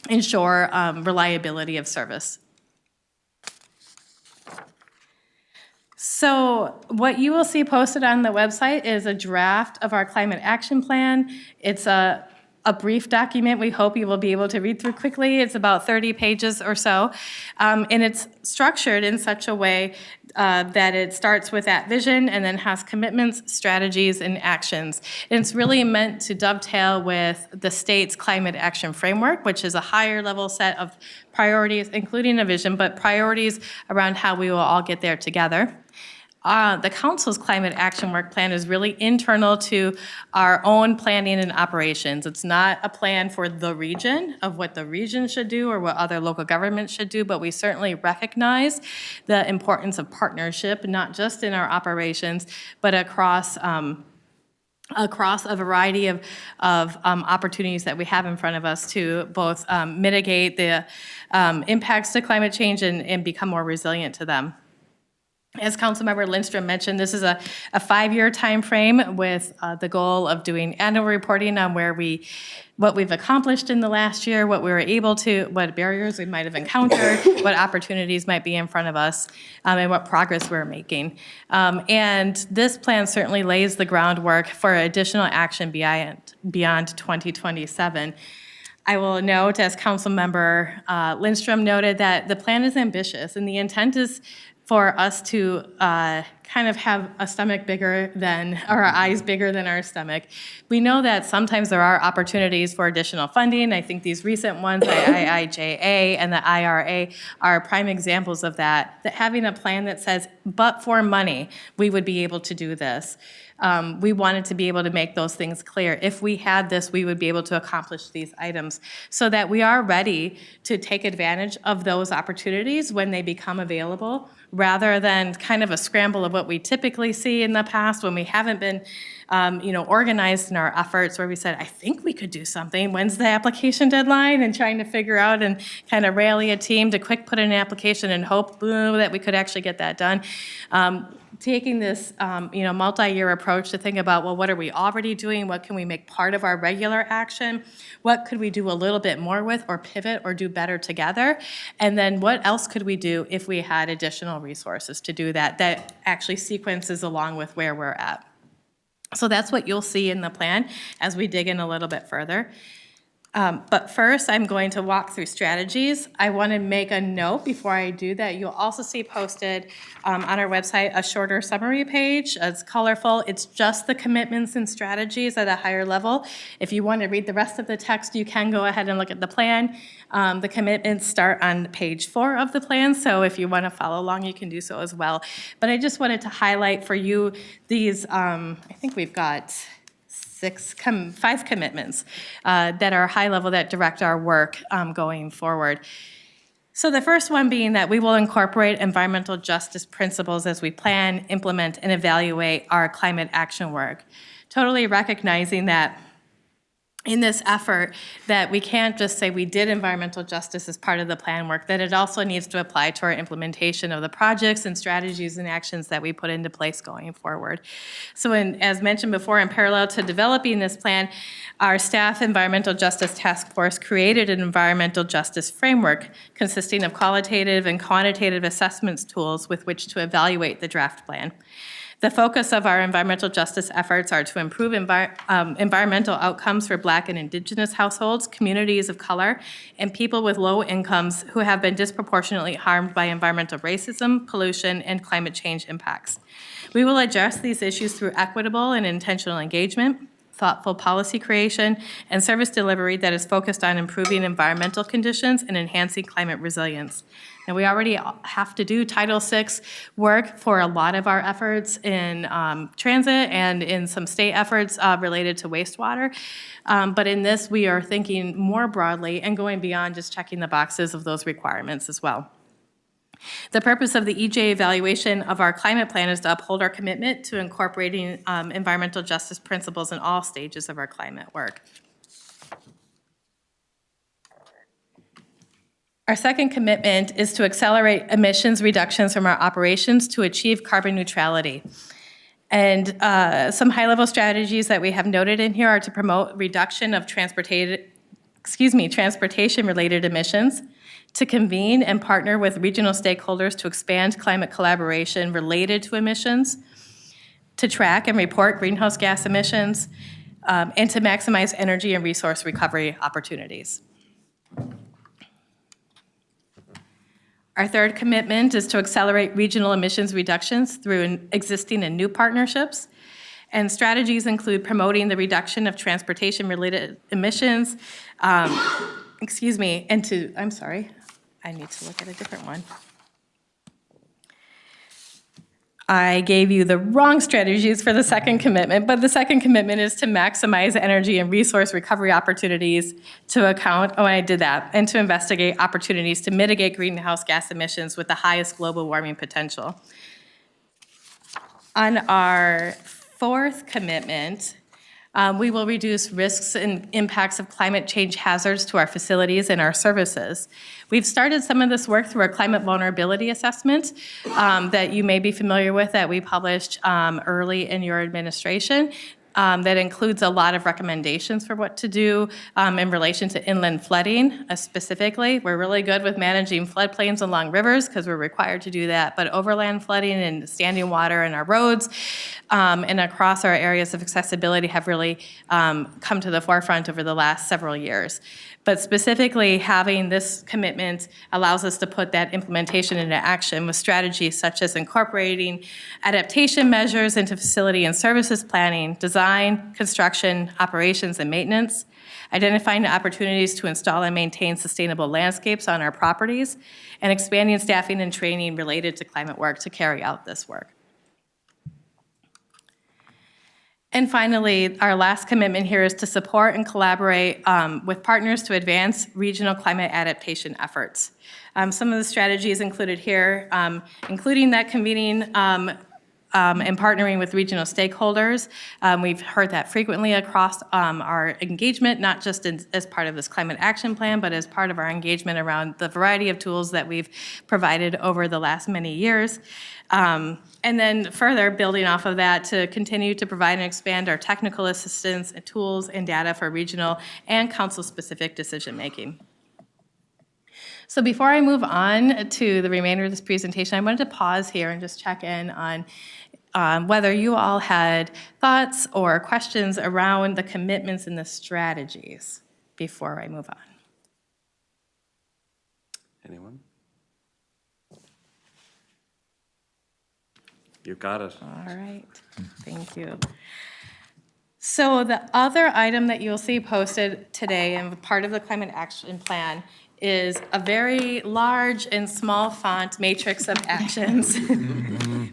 Speaker 18: ensure reliability of service. So what you will see posted on the website is a draft of our climate action plan. It's a brief document we hope you will be able to read through quickly. It's about 30 pages or so. And it's structured in such a way that it starts with that vision and then has commitments, strategies, and actions. And it's really meant to dovetail with the state's climate action framework, which is a higher level set of priorities, including a vision, but priorities around how we will all get there together. The council's climate action work plan is really internal to our own planning and operations. It's not a plan for the region of what the region should do or what other local governments should do, but we certainly recognize the importance of partnership, not just in our operations, but across across a variety of opportunities that we have in front of us to both mitigate the impacts to climate change and become more resilient to them. As Councilmember Lindstrom mentioned, this is a 5-year timeframe with the goal of doing annual reporting on what we've accomplished in the last year, what we were able to, what barriers we might have encountered, what opportunities might be in front of us, and what progress we're making. And this plan certainly lays the groundwork for additional action beyond 2027. I will note, as Councilmember Lindstrom noted, that the plan is ambitious, and the intent is for us to kind of have a stomach bigger than, or our eyes bigger than our stomach. We know that sometimes there are opportunities for additional funding. I think these recent ones, the IIJA and the IRA, are prime examples of that having a plan that says, but for money, we would be able to do this. We wanted to be able to make those things clear. If we had this, we would be able to accomplish these items so that we are ready to take advantage of those opportunities when they become available, rather than kind of a scramble of what we typically see in the past when we haven't been organized in our efforts, where we said, I think we could do something. When's the application deadline? And trying to figure out and kind of rally a team to quick put in an application and hope that we could actually get that done. Taking this multi-year approach to think about, well, what are we already doing? What can we make part of our regular action? What could we do a little bit more with, or pivot or do better together? And then what else could we do if we had additional resources to do that actually sequences along with where we're at? So that's what you'll see in the plan as we dig in a little bit further. But first, I'm going to walk through strategies. I want to make a note before I do that. You'll also see posted on our website a shorter summary page. It's colorful. It's just the commitments and strategies at a higher level. If you want to read the rest of the text, you can go ahead and look at the plan. The commitments start on page 4 of the plan, so if you want to follow along, you can do so as well. But I just wanted to highlight for you these, I think we've got 5 commitments that are high level that direct our work going forward. So the first one being that we will incorporate environmental justice principles as we plan, implement, and evaluate our climate action work. Totally recognizing that in this effort that we can't just say we did environmental justice as part of the plan work, that it also needs to apply to our implementation of the projects and strategies and actions that we put into place going forward. So as mentioned before, in parallel to developing this plan, our staff environmental justice task force created an environmental justice framework consisting of qualitative and quantitative assessments tools with which to evaluate the draft plan. The focus of our environmental justice efforts are to improve environmental outcomes for Black and Indigenous households, communities of color, and people with low incomes who have been disproportionately harmed by environmental racism, pollution, and climate change impacts. We will address these issues through equitable and intentional engagement, thoughtful policy creation, and service delivery that is focused on improving environmental conditions and enhancing climate resilience. Now, we already have to do Title VI work for a lot of our efforts in transit and in some state efforts related to wastewater. But in this, we are thinking more broadly and going beyond just checking the boxes of those requirements as well. The purpose of the EJ evaluation of our climate plan is to uphold our commitment to incorporating environmental justice principles in all stages of our climate work. Our second commitment is to accelerate emissions reductions from our operations to achieve carbon neutrality. And some high-level strategies that we have noted in here are to promote reduction of transportation-related emissions, to convene and partner with regional stakeholders to expand climate collaboration related to emissions, to track and report greenhouse gas emissions, and to maximize energy and resource recovery opportunities. Our third commitment is to accelerate regional emissions reductions through existing and new partnerships. And strategies include promoting the reduction of transportation-related emissions, and I'm sorry, I need to look at a different one. I gave you the wrong strategies for the second commitment, but the second commitment is to maximize energy and resource recovery opportunities and to investigate opportunities to mitigate greenhouse gas emissions with the highest global warming potential. On our fourth commitment, We will reduce risks and impacts of climate change hazards to our facilities and our services. We've started some of this work through our climate vulnerability assessment that you may be familiar with, that we published early in your administration. That includes a lot of recommendations for what to do in relation to inland flooding specifically. We're really good with managing floodplains along rivers because we're required to do that, but overland flooding and standing water in our roads and across our areas of accessibility have really come to the forefront over the last several years. But specifically, having this commitment allows us to put that implementation into action with strategies such as incorporating adaptation measures into facility and services planning, design, construction, operations, and maintenance, identifying opportunities to install and maintain sustainable landscapes on our properties, and expanding staffing and training related to climate work to carry out this work. And finally, our last commitment here is to support and collaborate with partners to advance regional climate adaptation efforts. Some of the strategies included here, including that convening and partnering with regional stakeholders. We've heard that frequently across our engagement, not just as part of this climate action plan, but as part of our engagement around the variety of tools that we've provided over the last many years. And then further, building off of that, to continue to provide and expand our technical assistance, tools, and data for regional and council-specific decision-making. So before I move on to the remainder of this presentation, I wanted to pause here and just check in on whether you all had thoughts or questions around the commitments and the strategies before I move on.
Speaker 1: Anyone? You got it.
Speaker 18: All right, thank you. So the other item that you'll see posted today and part of the climate action plan is a very large and small font matrix of actions.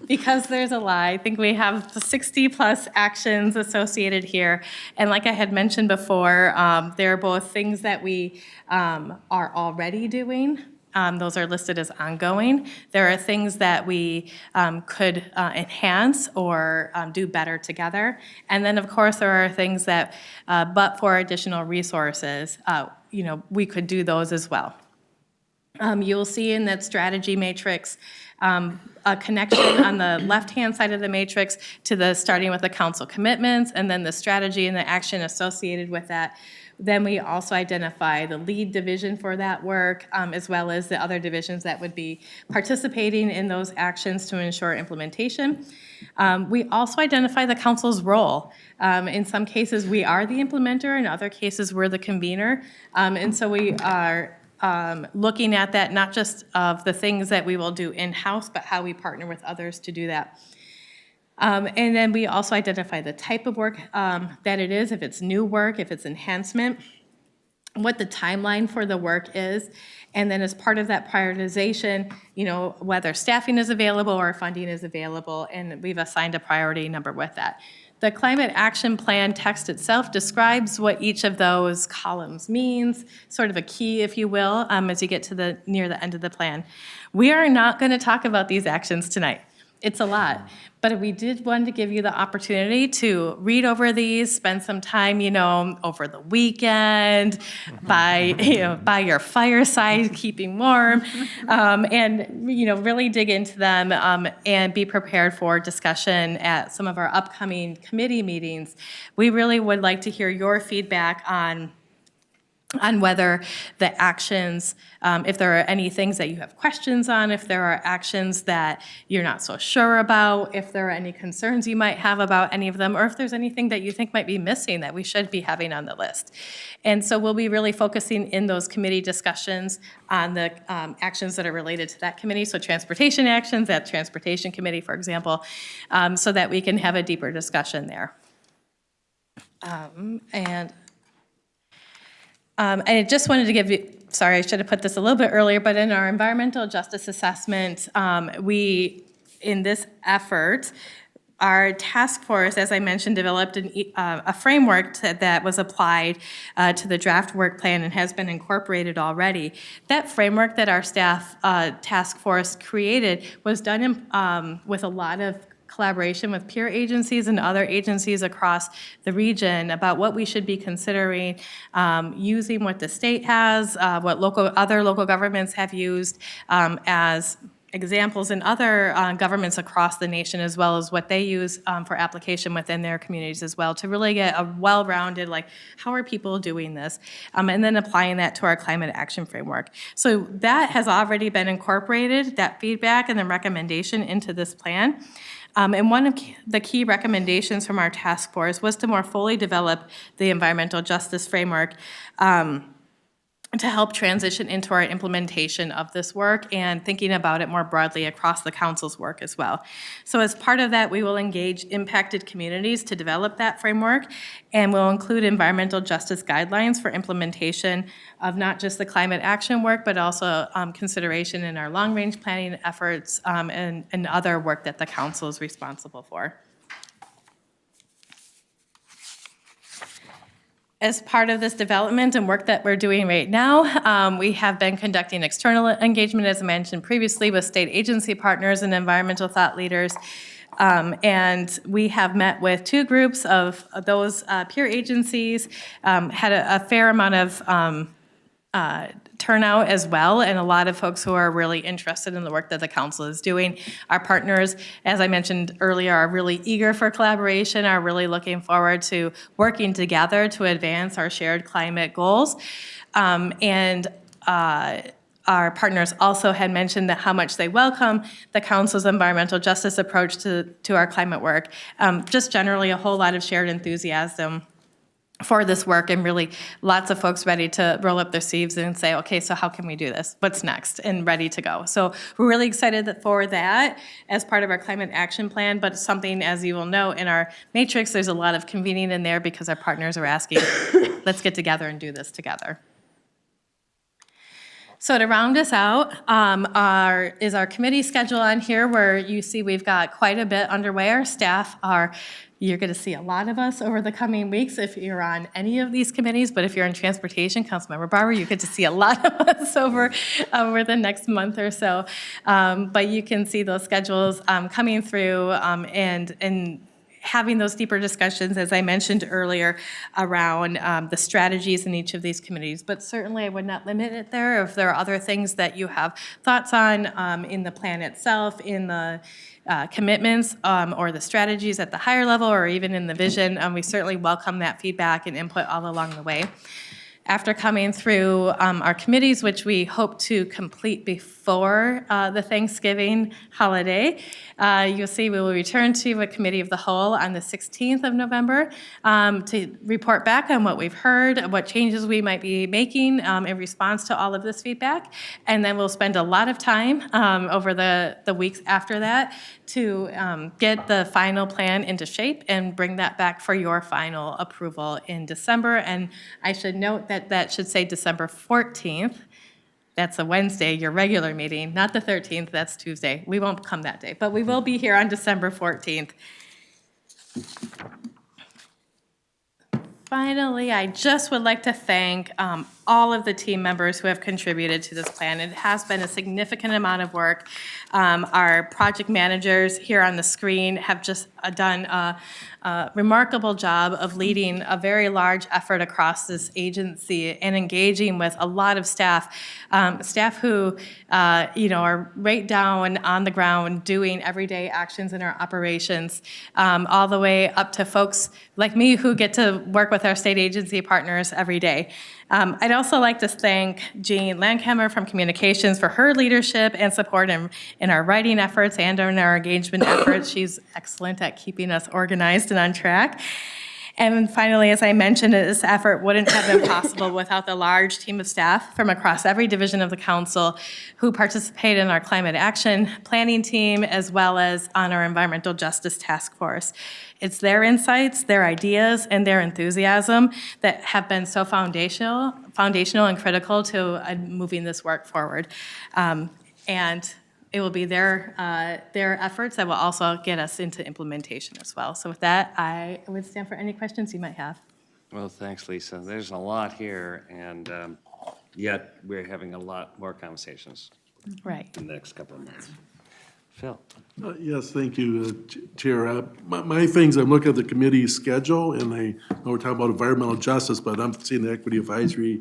Speaker 18: Because there's a lot. I think we have the 60+ actions associated here. And like I had mentioned before, there are both things that we are already doing. Those are listed as ongoing. There are things that we could enhance or do better together. And then, of course, there are things that, but for additional resources, we could do those as well. You'll see in that strategy matrix a connection on the left-hand side of the matrix to the starting with the council commitments and then the strategy and the action associated with that. Then we also identify the lead division for that work, as well as the other divisions that would be participating in those actions to ensure implementation. We also identify the council's role. In some cases, we are the implementer. In other cases, we're the convener. And so we are looking at that, not just of the things that we will do in-house, but how we partner with others to do that. And then we also identify the type of work that it is, if it's new work, if it's enhancement, what the timeline for the work is, and then as part of that prioritization, whether staffing is available or funding is available, and we've assigned a priority number with that. The climate action plan text itself describes what each of those columns means, sort of a key, if you will, as you get to near the end of the plan. We are not going to talk about these actions tonight. It's a lot, but we did want to give you the opportunity to read over these, spend some time, over the weekend, by your fireside, keeping warm, and really dig into them and be prepared for discussion at some of our upcoming committee meetings. We really would like to hear your feedback on whether the actions, if there are any things that you have questions on, if there are actions that you're not so sure about, if there are any concerns you might have about any of them, or if there's anything that you think might be missing that we should be having on the list. And so we'll be really focusing in those committee discussions on the actions that are related to that committee, so transportation actions, that transportation committee, for example, so that we can have a deeper discussion there. And I just wanted to give you, sorry, I should have put this a little bit earlier, but in our environmental justice assessment, we, in this effort, our task force, as I mentioned, developed a framework that was applied to the draft work plan and has been incorporated already. That framework that our staff task force created was done with a lot of collaboration with peer agencies and other agencies across the region about what we should be considering, using what the state has, what other local governments have used as examples in other governments across the nation, as well as what they use for application within their communities as well, to really get a well-rounded, like, how are people doing this? And then applying that to our climate action framework. So that has already been incorporated, that feedback and the recommendation, into this plan. And one of the key recommendations from our task force was to more fully develop the environmental justice framework to help transition into our implementation of this work and thinking about it more broadly across the council's work as well. So as part of that, we will engage impacted communities to develop that framework, and we'll include environmental justice guidelines for implementation of not just the climate action work, but also consideration in our long-range planning efforts and other work that the council is responsible for. As part of this development and work that we're doing right now, we have been conducting external engagement, as I mentioned previously, with state agency partners and environmental thought leaders. And we have met with 2 groups of those peer agencies, had a fair amount of turnout as well, and a lot of folks who are really interested in the work that the council is doing. Our partners, as I mentioned earlier, are really eager for collaboration, are really looking forward to working together to advance our shared climate goals. And our partners also had mentioned that how much they welcome the council's environmental justice approach to our climate work. Just generally a whole lot of shared enthusiasm for this work, and really lots of folks ready to roll up their sleeves and say, okay, so how can we do this? What's next? And ready to go. So we're really excited for that as part of our climate action plan, but something, as you will know, in our matrix, there's a lot of convening in there because our partners are asking, let's get together and do this together. So to round us out, is our committee schedule on here, where you see we've got quite a bit underway. Our staff are, you're going to see a lot of us over the coming weeks if you're on any of these committees, but if you're in transportation, Councilmember Barber, you get to see a lot of us over the next month or so. But you can see those schedules coming through and having those deeper discussions, as I mentioned earlier, around the strategies in each of these committees. But certainly I would not limit it there. If there are other things that you have thoughts on in the plan itself, in the commitments or the strategies at the higher level, or even in the vision, we certainly welcome that feedback and input all along the way. After coming through our committees, which we hope to complete before the Thanksgiving holiday, you'll see we will return to a committee of the whole on the 16th of November to report back on what we've heard, what changes we might be making in response to all of this feedback. And then we'll spend a lot of time over the weeks after that to get the final plan into shape and bring that back for your final approval in December. And I should note that that should say December 14th. That's a Wednesday, your regular meeting, not the 13th, that's Tuesday. We won't come that day, but we will be here on December 14th. Finally, I just would like to thank all of the team members who have contributed to this plan. It has been a significant amount of work. Our project managers here on the screen have just done a remarkable job of leading a very large effort across this agency and engaging with a lot of staff, staff who are right down on the ground doing everyday actions in our operations, all the way up to folks like me who get to work with our state agency partners every day. I'd also like to thank Jean Landhammer from Communications for her leadership and support in our writing efforts and in our engagement efforts. She's excellent at keeping us organized and on track. And finally, as I mentioned, this effort wouldn't have been possible without the large team of staff from across every division of the council who participate in our climate action planning team, as well as on our environmental justice task force. It's their insights, their ideas, and their enthusiasm that have been so foundational and critical to moving this work forward. And it will be their efforts that will also get us into implementation as well. So with that, I would stand for any questions you might have.
Speaker 1: Well, thanks, Lisa. There's a lot here, and yet we're having a lot more conversations
Speaker 18: right
Speaker 1: in the next couple of months. Phil?
Speaker 4: Yes, thank you, Chair. My things, I'm looking at the committee schedule, and I know we're talking about environmental justice, but I'm seeing the Equity Advisory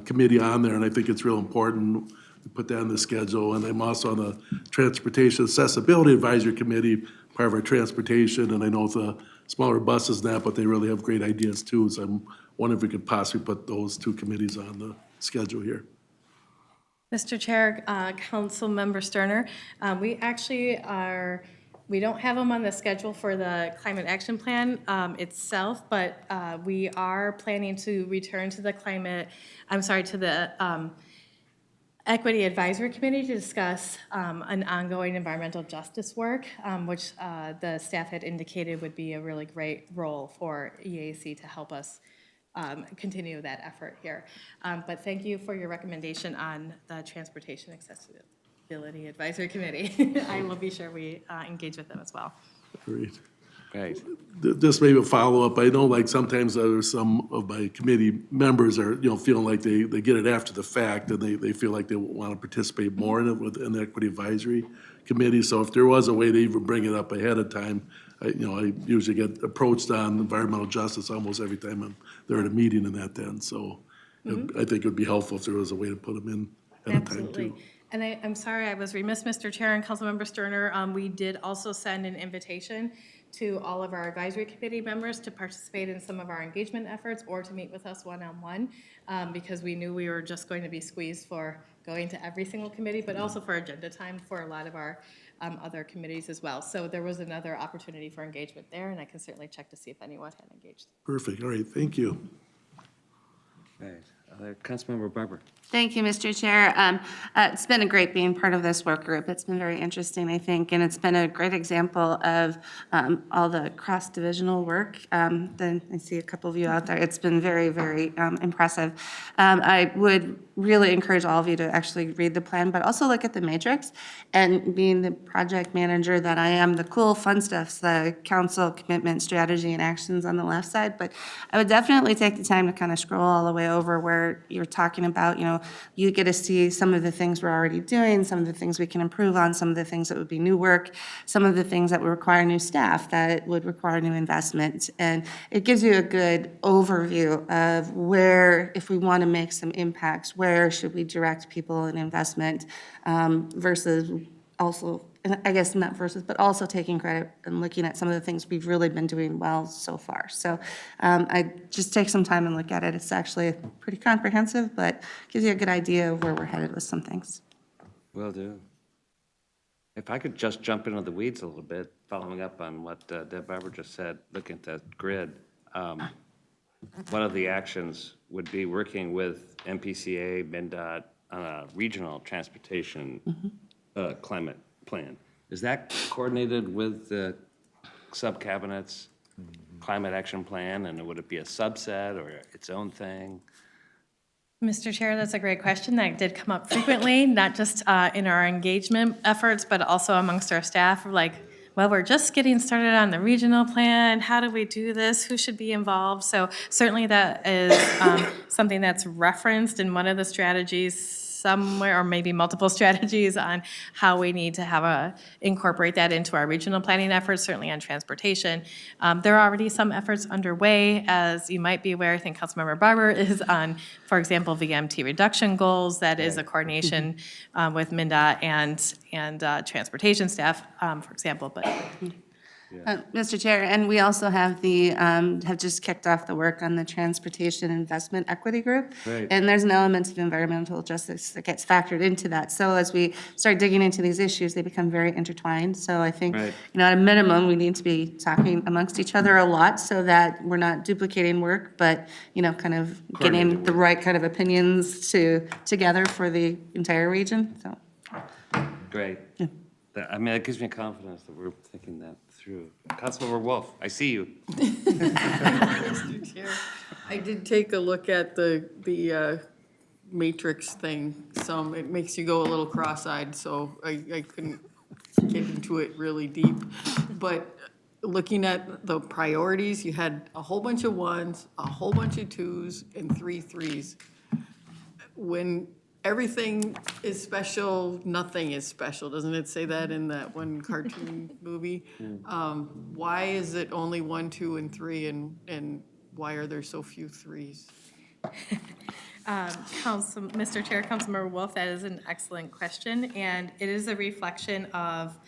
Speaker 4: Committee on there, and I think it's real important to put that on the schedule. And I'm also on the Transportation Accessibility Advisory Committee, part of our transportation, and I know it's a smaller buses now, but they really have great ideas too. So I'm wondering if we could possibly put those two committees on the schedule here.
Speaker 18: Mr. Chair, Council Member Sterner, we actually we don't have them on the schedule for the Climate Action Plan itself, but we are planning to return to the Equity Advisory Committee to discuss an ongoing environmental justice work, which the staff had indicated would be a really great role for EAC to help us continue that effort here. But thank you for your recommendation on the Transportation Accessibility Advisory Committee. I will be sure we engage with them as well.
Speaker 4: Great.
Speaker 1: Great.
Speaker 4: Just maybe a follow-up. I know like sometimes there's some of my committee members are, feeling like they get it after the fact and they feel like they want to participate more in it within the Equity Advisory Committee. So if there was a way to even bring it up ahead of time, I usually get approached on environmental justice almost every time I'm there at a meeting in that then. So I think it would be helpful if there was a way to put them in at a time too.
Speaker 18: And I'm sorry, I was remiss, Mr. Chair and Councilmember Sterner. We did also send an invitation to all of our advisory committee members to participate in some of our engagement efforts or to meet with us one-on-one because we knew we were just going to be squeezed for going to every single committee, but also for agenda time for a lot of our other committees as well. So there was another opportunity for engagement there, and I can certainly check to see if anyone had engaged.
Speaker 4: Perfect. All right. Thank you.
Speaker 1: Right. Councilmember Barber.
Speaker 6: Thank you, Mr. Chair. It's been a great being part of this work group. It's been very interesting, I think, and it's been a great example of all the cross-divisional work. Then I see a couple of you out there. It's been very, very impressive. I would really encourage all of you to actually read the plan, but also look at the matrix. And being the project manager that I am, the cool, fun stuff's the council commitment, strategy, and actions on the left side. But I would definitely take the time to kind of scroll all the way over where you're talking about, you get to see some of the things we're already doing, some of the things we can improve on, some of the things that would be new work, some of the things that would require new staff, that would require new investment. And it gives you a good overview of where, if we want to make some impacts, where should we direct people and investment versus also, and I guess not versus, but also taking credit and looking at some of the things we've really been doing well so far. So I just take some time and look at it. It's actually pretty comprehensive, but gives you a good idea of where we're headed with some things.
Speaker 1: Will do. If I could just jump into the weeds a little bit, following up on what Deb Barber just said, looking at that grid, one of the actions would be working with MPCA, MnDOT on a regional transportation climate plan. Is that coordinated with the sub-cabinet's climate action plan, and would it be a subset or its own thing?
Speaker 18: Mr. Chair, that's a great question. That did come up frequently, not just in our engagement efforts, but also amongst our staff. Like, well, we're just getting started on the regional plan. How do we do this? Who should be involved? So certainly that is something that's referenced in one of the strategies somewhere, or maybe multiple strategies on how we need to incorporate that into our regional planning efforts, certainly on transportation. There are already some efforts underway, as you might be aware. I think Councilmember Barber is on, for example, VMT reduction goals. That is a coordination with MnDOT and transportation staff, for example. But
Speaker 6: Mr. Chair, and we also have have just kicked off the work on the Transportation Investment Equity Group.
Speaker 1: Right.
Speaker 6: And there's an element of environmental justice that gets factored into that. So as we start digging into these issues, they become very intertwined. So I think,
Speaker 1: Right.
Speaker 6: at a minimum, we need to be talking amongst each other a lot so that we're not duplicating work, but, kind of getting the right kind of opinions together for the entire region, so.
Speaker 1: Great. That gives me confidence that we're thinking that through. Councilmember Wolf, I see you.
Speaker 16: Mr. Chair, I did take a look at the matrix thing. It makes you go a little cross-eyed, so I couldn't get into it really deep. But looking at the priorities, you had a whole bunch of ones, a whole bunch of twos, and 3 threes. When everything is special, nothing is special. Doesn't it say that in that one cartoon movie? Why is it only 1, 2, and 3, and why are there so few 3s?
Speaker 18: Mr. Chair, Councilmember Wolf, that is an excellent question, and it is a reflection of,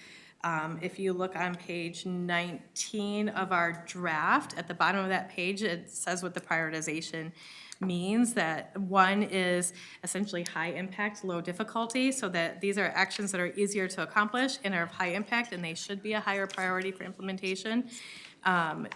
Speaker 18: if you look on page 19 of our draft, at the bottom of that page, it says what the prioritization means, that 1 is essentially high impact, low difficulty, so that these are actions that are easier to accomplish and are of high impact, and they should be a higher priority for implementation.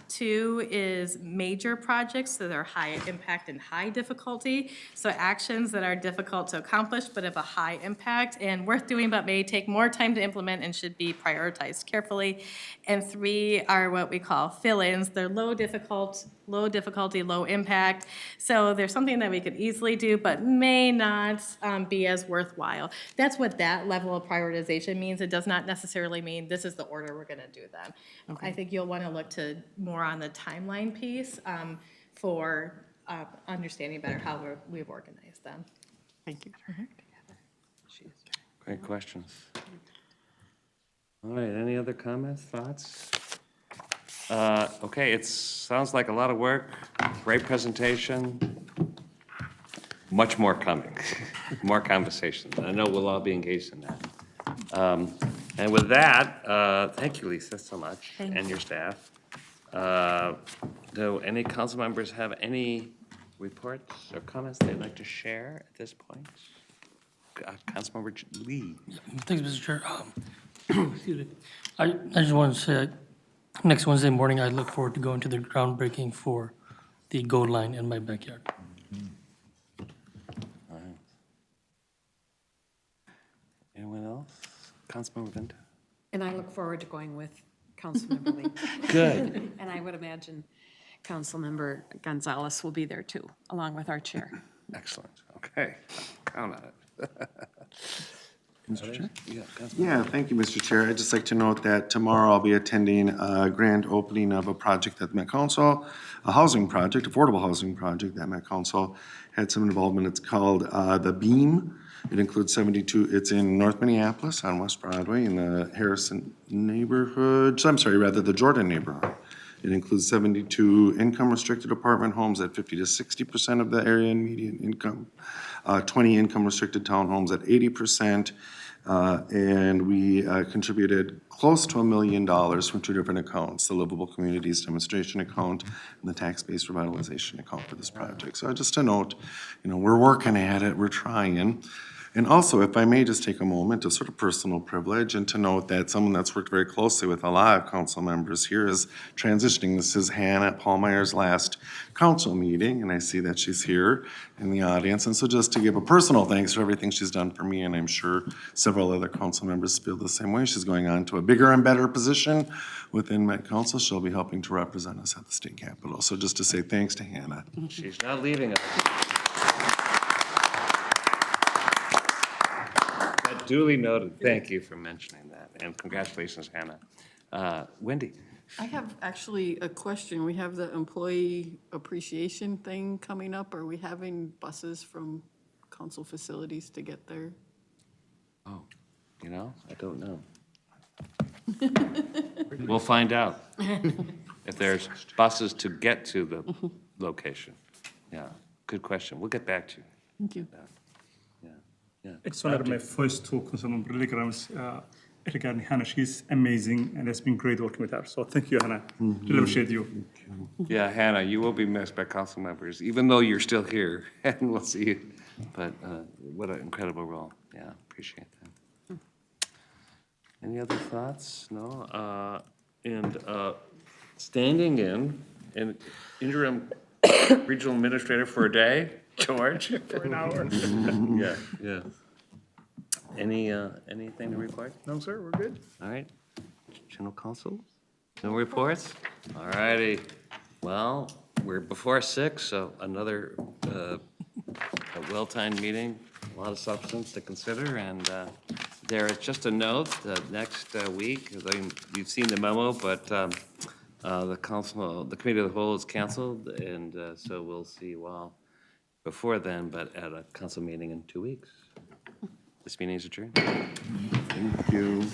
Speaker 18: 2 is major projects, so they're high impact and high difficulty. So actions that are difficult to accomplish but have a high impact and worth doing but may take more time to implement and should be prioritized carefully. And 3 are what we call fill-ins. They're low difficulty, low impact. So there's something that we could easily do but may not be as worthwhile. That's what that level of prioritization means. It does not necessarily mean this is the order we're going to do them. I think you'll want to look to more on the timeline piece for understanding better how we've organized them.
Speaker 16: Thank you.
Speaker 1: Great questions. All right, any other comments, thoughts? Okay, it sounds like a lot of work, great presentation, much more coming, more conversation. I know we'll all be engaged in that. And with that, thank you, Lisa, so much, and your staff. Do any council members have any reports or comments they'd like to share at this point? Councilmember Lee.
Speaker 12: Thanks, Mr. Chair. Excuse me. I just wanted to say, next Wednesday morning, I look forward to going to the groundbreaking for the gold line in my backyard.
Speaker 1: All right. Anyone else? Councilmember Vinta?
Speaker 15: And I look forward to going with Councilmember Lee.
Speaker 1: Good.
Speaker 15: And I would imagine Councilmember Gonzalez will be there too, along with our chair.
Speaker 1: Excellent. Okay. Count on it.
Speaker 19: Mr. Chair?
Speaker 1: Yeah,
Speaker 19: thank you, Mr. Chair. I'd just like to note that tomorrow I'll be attending a grand opening of a project at the Met Council, a housing project, affordable housing project that Met Council had some involvement. It's called The Beam. It includes 72, it's in North Minneapolis on West Broadway in the Harrison neighborhood, the Jordan neighborhood. It includes 72 income-restricted apartment homes at 50 to 60% of the area and median income, 20 income-restricted townhomes at 80%, and we contributed close to $1 million from 2 different accounts, the Livable Communities Demonstration Account and the Tax-Based Revitalization Account for this project. So just to note, we're working at it, we're trying. And also, if I may just take a moment, a sort of personal privilege, and to note that someone that's worked very closely with a lot of council members here is transitioning. This is Hannah at Paul Meyer's last council meeting, and I see that she's here in the audience. And so just to give a personal thanks for everything she's done for me, and I'm sure several other council members feel the same way. She's going on to a bigger and better position within Met Council. She'll be helping to represent us at the state capitol. So just to say thanks to Hannah.
Speaker 1: She's not leaving us. Duly noted. Thank you for mentioning that, and congratulations, Hannah. Wendy?
Speaker 16: I have actually a question. We have the employee appreciation thing coming up. Are we having buses from council facilities to get there?
Speaker 1: Oh, I don't know. We'll find out if there's buses to get to the location. Yeah, good question. We'll get back to you.
Speaker 16: Thank you.
Speaker 20: It's one of my first two Councilmember telegrams regarding Hannah. She's amazing, and it's been great working with her. So thank you, Hannah. Really appreciate you.
Speaker 1: Yeah, Hannah, you will be missed by council members, even though you're still here, and we'll see you. But what an incredible role. Yeah, appreciate that. Any other thoughts? No? And standing in, an interim regional administrator for a day, George?
Speaker 20: For an hour.
Speaker 1: Yeah. Anything to report?
Speaker 20: No, sir, we're good.
Speaker 1: All right. General counsel? No reports? All righty. Well, we're before 6, so another a well-timed meeting, a lot of substance to consider, and there is just a note that next week, you've seen the memo, but the committee of the whole is canceled, and so we'll see you all before then, but at a council meeting in 2 weeks. This meeting is adjourned.
Speaker 19: Thank you.